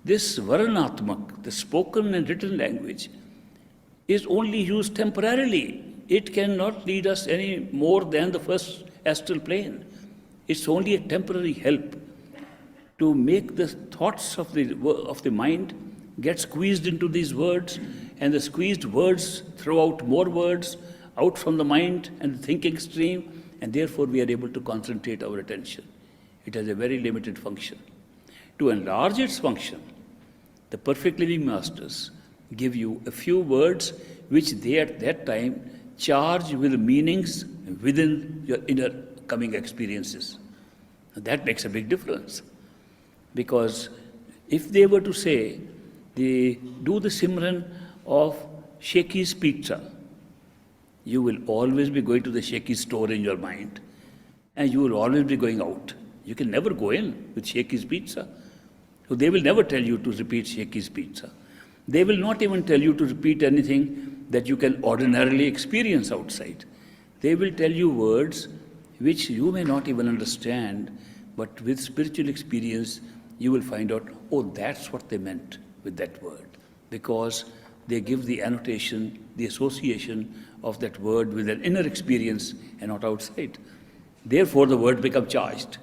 This Varanatmak, the spoken and written language, is only used temporarily. It cannot lead us any more than the first astral plane. It's only a temporary help to make the thoughts of the mind get squeezed into these words, and the squeezed words throw out more words out from the mind and the thinking stream, and therefore we are able to concentrate our attention. It has a very limited function. To enlarge its function, the perfect living masters give you a few words which they at that time charge with meanings within your inner coming experiences. And that makes a big difference. Because if they were to say, do the Simran of Shakey's Pizza, you will always be going to the Shakey's store in your mind, and you will always be going out. You can never go in with Shakey's Pizza. So they will never tell you to repeat Shakey's Pizza. They will not even tell you to repeat anything that you can ordinarily experience outside. They will tell you words which you may not even understand, but with spiritual experience, you will find out, oh, that's what they meant with that word. Because they give the annotation, the association of that word with an inner experience and not outside. Therefore, the word becomes charged.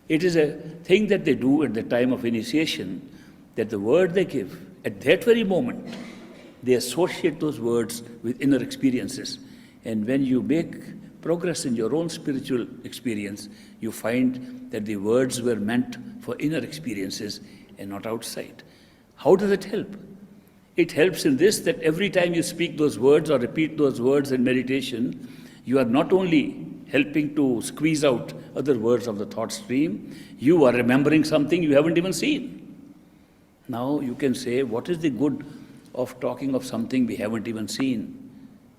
It is a thing that they do at the time of initiation, that the word they give, at that very moment, they associate those words with inner experiences. And when you make progress in your own spiritual experience, you find that the words were meant for inner experiences and not outside. How does it help? It helps in this, that every time you speak those words or repeat those words in meditation, you are not only helping to squeeze out other words of the thought stream, you are remembering something you haven't even seen. Now you can say, what is the good of talking of something we haven't even seen?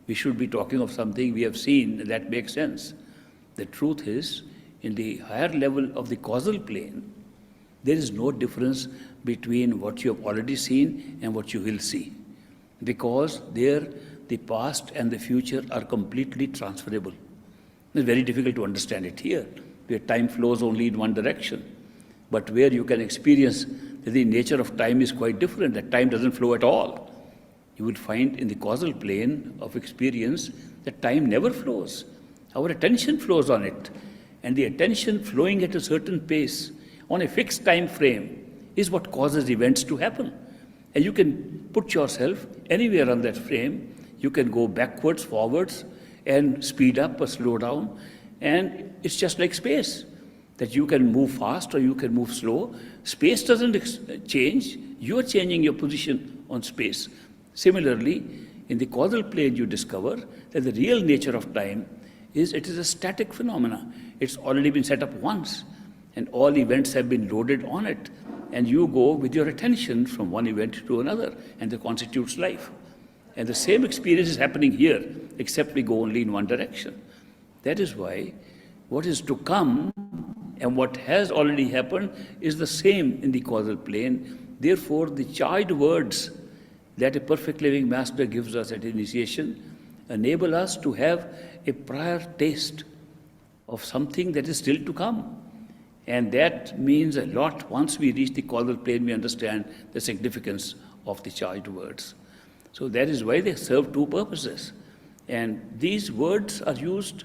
We should be talking of something we have seen. That makes sense. The truth is, in the higher level of the causal plane, there is no difference between what you have already seen and what you will see. Because there, the past and the future are completely transferable. It's very difficult to understand it here, where time flows only in one direction. But where you can experience that the nature of time is quite different, that time doesn't flow at all. You will find in the causal plane of experience that time never flows. Our attention flows on it. And the attention flowing at a certain pace on a fixed time frame is what causes events to happen. And you can put yourself anywhere on that frame. You can go backwards, forwards, and speed up or slow down. And it's just like space, that you can move fast or you can move slow. Space doesn't change. You're changing your position on space. Similarly, in the causal plane, you discover that the real nature of time is it is a static phenomena. It's already been set up once, and all events have been loaded on it. And you go with your attention from one event to another, and that constitutes life. And the same experience is happening here, except we go only in one direction. That is why what is to come and what has already happened is the same in the causal plane. Therefore, the charged words that a perfect living master gives us at initiation enable us to have a prior taste of something that is still to come. And that means a lot. Once we reach the causal plane, we understand the significance of the charged words. So that is why they serve two purposes. And these words are used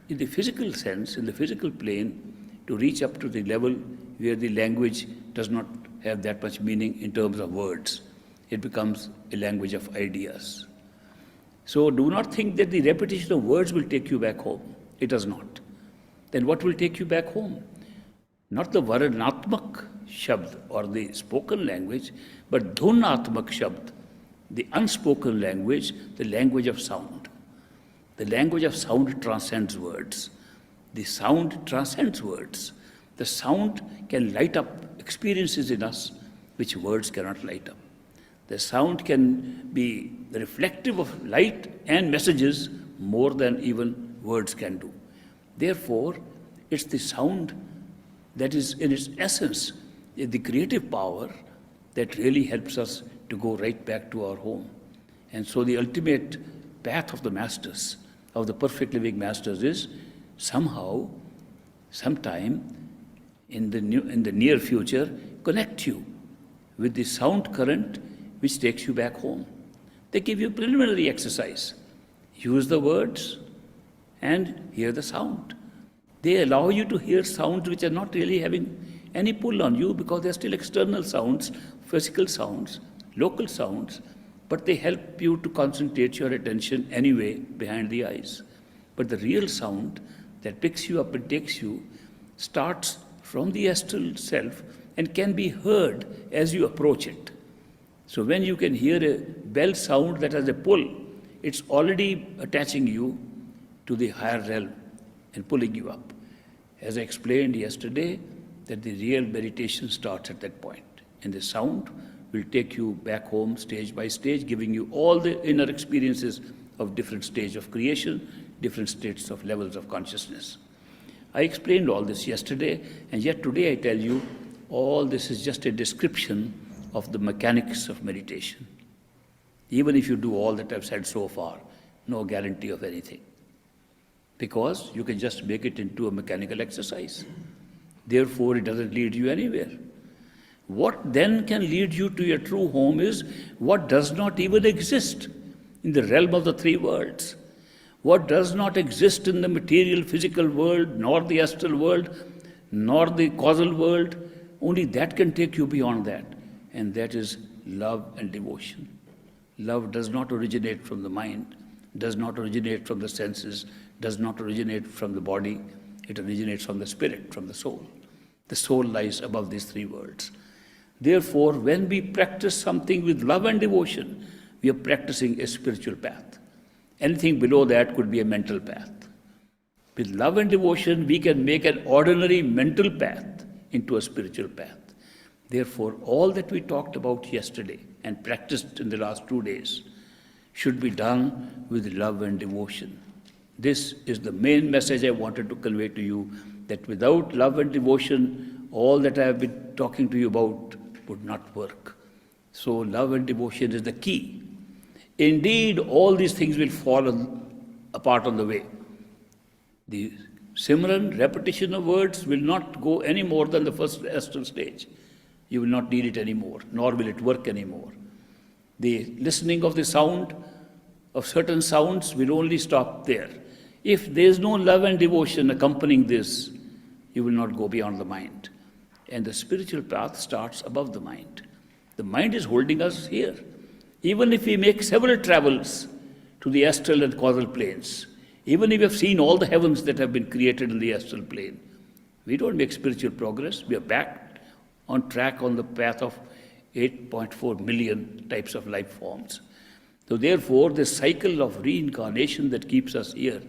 in the physical sense, in the physical plane, to reach up to the level where the language does not have that much meaning in terms of words. It becomes a language of ideas. So do not think that the repetition of words will take you back home. It does not. then what will take you back home? Not the Varanatmak Shabd or the spoken language, but Dhunatmak Shabd, the unspoken language, the language of sound. The language of sound transcends words. The sound transcends words. The sound can light up experiences in us which words cannot light up. The sound can be reflective of light and messages more than even words can do. Therefore, it's the sound that is in its essence the creative power that really helps us to go right back to our home. And so the ultimate path of the masters, of the perfect living masters, is somehow, sometime in the near future, connect you with the sound current which takes you back home. They give you preliminary exercise. Use the words and hear the sound. They allow you to hear sounds which are not really having any pull on you because they're still external sounds, physical sounds, local sounds, but they help you to concentrate your attention anyway behind the eyes. But the real sound that picks you up and takes you starts from the astral self and can be heard as you approach it. So when you can hear a bell sound that has a pull, it's already attaching you to the higher realm and pulling you up. As I explained yesterday, that the real meditation starts at that point. And the sound will take you back home stage by stage, giving you all the inner experiences of different stages of creation, different states of levels of consciousness. I explained all this yesterday, and yet today I tell you, all this is just a description of the mechanics of meditation. Even if you do all that I've said so far, no guarantee of anything. Because you can just make it into a mechanical exercise. Therefore, it doesn't lead you anywhere. What then can lead you to your true home is what does not even exist in the realm of the three worlds. What does not exist in the material physical world, nor the astral world, nor the causal world, only that can take you beyond that. And that is love and devotion. Love does not originate from the mind, does not originate from the senses, does not originate from the body. It originates from the spirit, from the soul. The soul lies above these three worlds. Therefore, when we practice something with love and devotion, we are practicing a spiritual path. Anything below that could be a mental path. With love and devotion, we can make an ordinary mental path into a spiritual path. Therefore, all that we talked about yesterday and practiced in the last 2 days should be done with love and devotion. This is the main message I wanted to convey to you, that without love and devotion, all that I have been talking to you about would not work. So love and devotion is the key. Indeed, all these things will fall apart on the way. The Simran, repetition of words, will not go any more than the first astral stage. You will not need it anymore, nor will it work anymore. The listening of the sound, of certain sounds, will only stop there. If there is no love and devotion accompanying this, you will not go beyond the mind. And the spiritual path starts above the mind. The mind is holding us here. Even if we make several travels to the astral and causal planes, even if we have seen all the heavens that have been created in the astral plane, we don't make spiritual progress. We are back on track on the path of 8.4 million types of life forms. So therefore, this cycle of reincarnation that keeps us here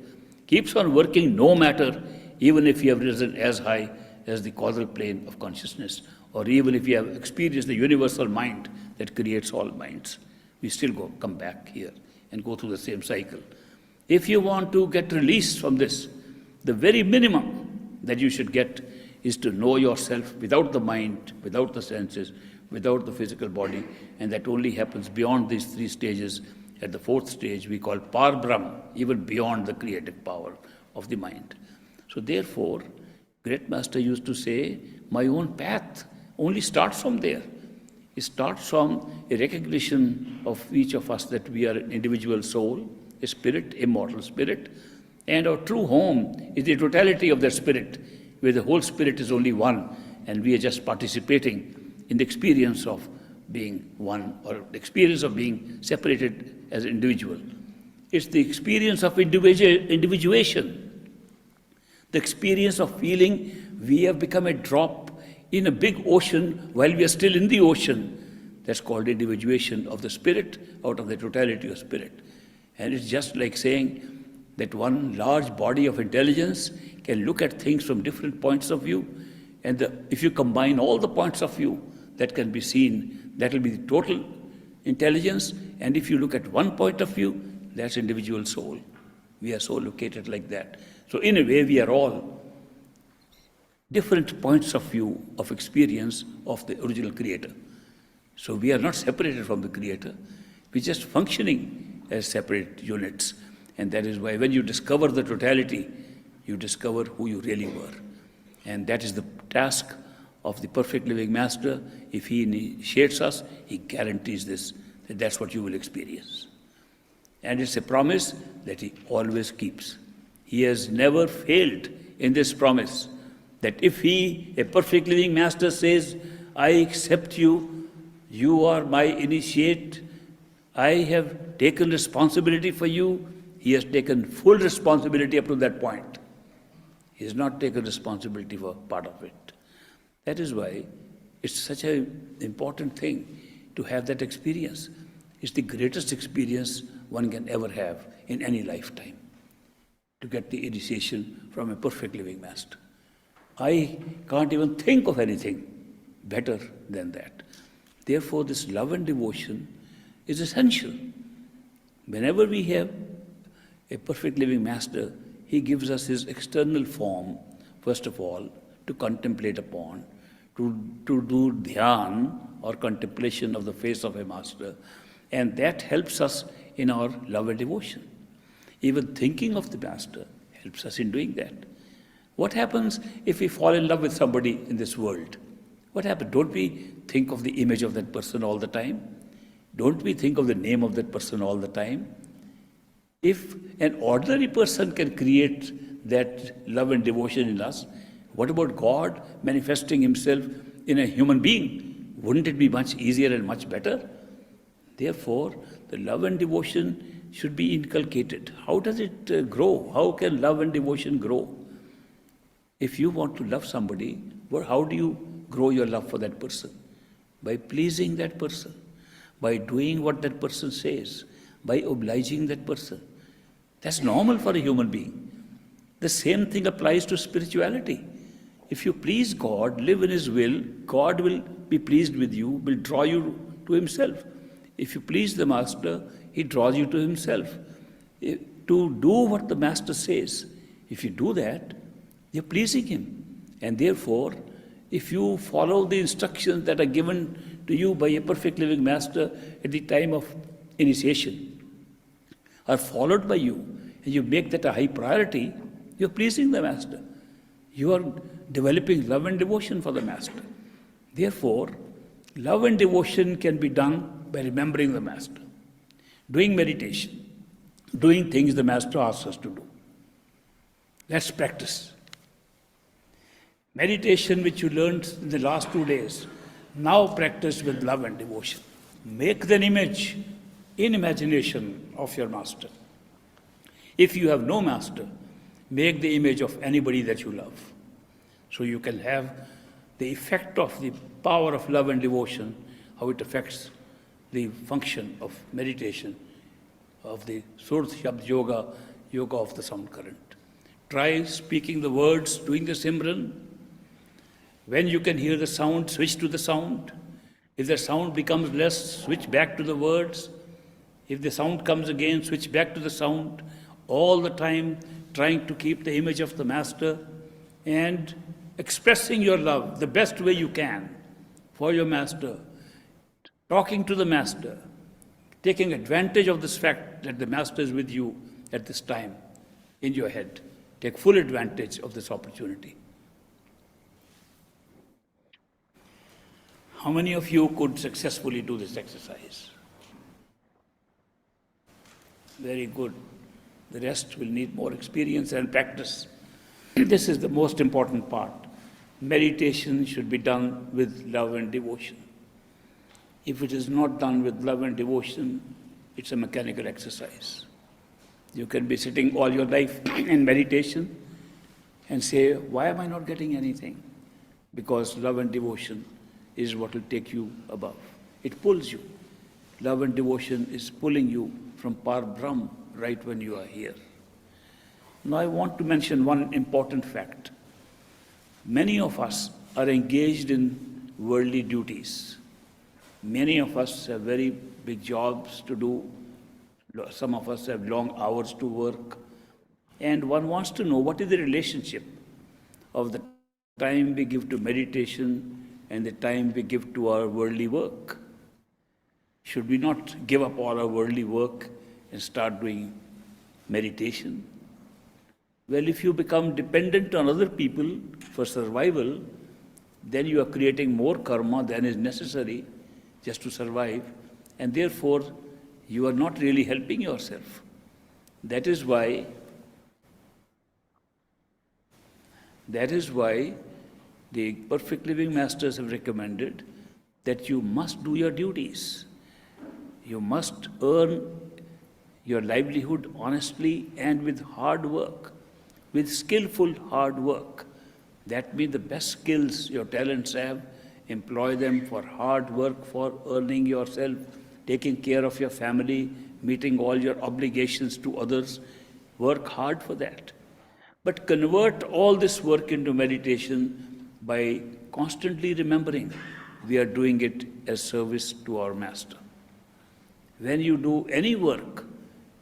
keeps on working no matter, even if you have risen as high as the causal plane of consciousness, or even if you have experienced the universal mind that creates all minds. We still come back here and go through the same cycle. If you want to get released from this, the very minimum that you should get is to know yourself without the mind, without the senses, without the physical body, and that only happens beyond these three stages. At the fourth stage, we call Par Brahm, even beyond the creative power of the mind. So therefore, Great Master used to say, my own path only starts from there. It starts from a recognition of each of us that we are an individual soul, a spirit, immortal spirit, and our true home is the totality of that spirit, where the whole spirit is only one, and we are just participating in the experience of being one, or the experience of being separated as an individual. It's the experience of individuation The experience of feeling we have become a drop in a big ocean while we are still in the ocean. That's called individuation of the spirit out of the totality of spirit. And it's just like saying that one large body of intelligence can look at things from different points of view. And if you combine all the points of view that can be seen, that will be the total intelligence. And if you look at one point of view, that's individual soul. We are so located like that. So in a way, we are all different points of view of experience of the original creator. So we are not separated from the creator. We're just functioning as separate units. And that is why when you discover the totality, you discover who you really were. And that is the task of the perfect living master. If he initiates us, he guarantees this, that that's what you will experience. And it's a promise that he always keeps. He has never failed in this promise, that if he, a perfect living master, says, I accept you, you are my initiate, I have taken responsibility for you, he has taken full responsibility up to that point. He has not taken responsibility for part of it. That is why it's such an important thing to have that experience. It's the greatest experience one can ever have in any lifetime, to get the initiation from a perfect living master. I can't even think of anything better than that. Therefore, this love and devotion is essential. Whenever we have a perfect living master, he gives us his external form, first of all, to contemplate upon, to do dhyan or contemplation of the face of a master, and that helps us in our love and devotion. Even thinking of the master helps us in doing that. What happens if we fall in love with somebody in this world? What happens? Don't we think of the image of that person all the time? Don't we think of the name of that person all the time? If an ordinary person can create that love and devotion in us, what about God manifesting himself in a human being? Wouldn't it be much easier and much better? Therefore, the love and devotion should be inculcated. How does it grow? How can love and devotion grow? If you want to love somebody, how do you grow your love for that person? By pleasing that person, by doing what that person says, by obliging that person. That's normal for a human being. The same thing applies to spirituality. If you please God, live in His will, God will be pleased with you, will draw you to Himself. If you please the Master, He draws you to Himself. To do what the Master says, if you do that, you're pleasing Him. And therefore, if you follow the instructions that are given to you by a perfect living Master at the time of initiation, are followed by you, and you make that a high priority, you're pleasing the Master. You are developing love and devotion for the Master. Therefore, love and devotion can be done by remembering the Master, doing meditation, doing things the Master asks us to do. That's practice. Meditation, which you learned in the last 2 days, now practice with love and devotion. Make an image in imagination of your Master. If you have no Master, make the image of anybody that you love. So you can have the effect of the power of love and devotion, how it affects the function of meditation, of the Surat, Shabd yoga, yoga of the sound current. Try speaking the words, doing the Simran. When you can hear the sound, switch to the sound. If the sound becomes less, switch back to the words. If the sound comes again, switch back to the sound. All the time trying to keep the image of the Master and expressing your love the best way you can for your Master. Talking to the Master, taking advantage of this fact that the Master is with you at this time in your head. Take full advantage of this opportunity. How many of you could successfully do this exercise? Very good. The rest will need more experience and practice. This is the most important part. Meditation should be done with love and devotion. If it is not done with love and devotion, it's a mechanical exercise. You can be sitting all your life in meditation, and say, why am I not getting anything? Because love and devotion is what will take you above. It pulls you. Love and devotion is pulling you from Par Brahm right when you are here. Now I want to mention one important fact. Many of us are engaged in worldly duties. Many of us have very big jobs to do. Some of us have long hours to work. And one wants to know what is the relationship of the time we give to meditation and the time we give to our worldly work. Should we not give up all our worldly work and start doing meditation? Well, if you become dependent on other people for survival, then you are creating more karma than is necessary just to survive, and therefore you are not really helping yourself. That is why the Perfect Living Masters have recommended that you must do your duties. You must earn your livelihood honestly and with hard work, with skillful hard work. That means the best skills your talents have, employ them for hard work, for earning yourself, taking care of your family, meeting all your obligations to others. Work hard for that. But convert all this work into meditation by constantly remembering we are doing it as service to our Master. When you do any work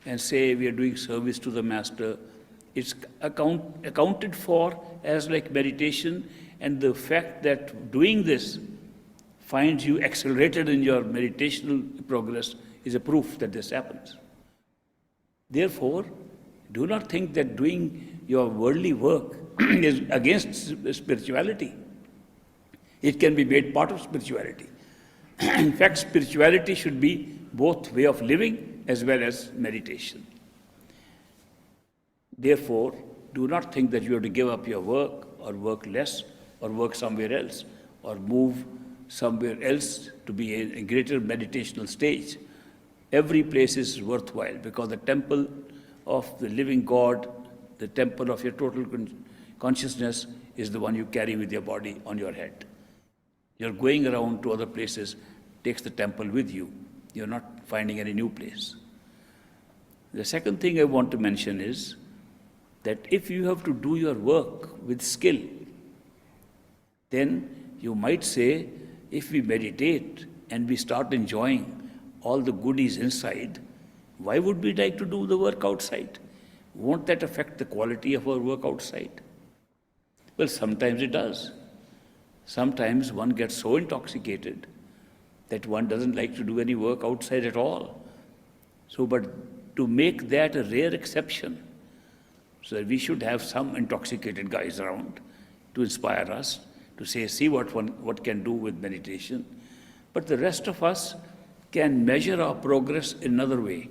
and say we are doing service to the Master, it's accounted for as like meditation, and the fact that doing this finds you accelerated in your meditational progress is a proof that this happens. Therefore, do not think that doing your worldly work is against spirituality. It can be made part of spirituality. In fact, spirituality should be both way of living as well as meditation. Therefore, do not think that you have to give up your work or work less or work somewhere else or move somewhere else to be in a greater meditational stage. Every place is worthwhile because the temple of the living God, the temple of your total consciousness is the one you carry with your body on your head. You're going around to other places, takes the temple with you. You're not finding any new place. The second thing I want to mention is that if you have to do your work with skill, then you might say, if we meditate and we start enjoying all the goodies inside, why would we like to do the work outside? Won't that affect the quality of our work outside? Well, sometimes it does. Sometimes one gets so intoxicated that one doesn't like to do any work outside at all. So, but to make that a rare exception, so that we should have some intoxicated guys around to inspire us, to say, see what can do with meditation. But the rest of us can measure our progress in another way.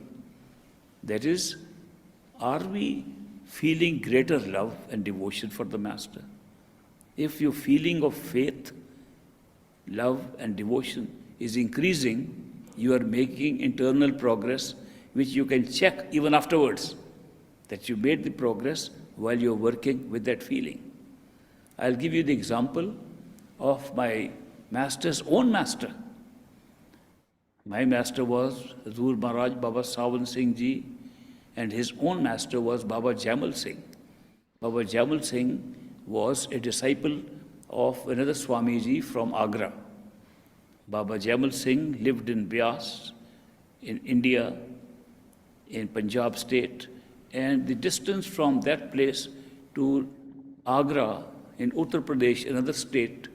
That is, are we feeling greater love and devotion for the Master? If your feeling of faith, love and devotion is increasing, you are making internal progress which you can check even afterwards, that you made the progress while you're working with that feeling. I'll give you the example of my Master's own Master. My Master was Hazur Maharaj Baba Sawan Singh Ji, and his own Master was Baba Jamal Singh. Baba Jamal Singh was a disciple of another Swamiji from Agra. Baba Jamal Singh lived in Bias, in India, in Punjab state, and the distance from that place to Agra in Uttar Pradesh, another state,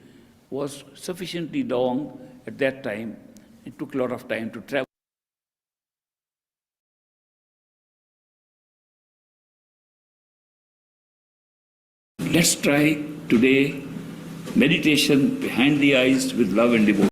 was sufficiently long at that time. It took a lot of time to travel. Let's try today meditation behind the eyes with love and devotion.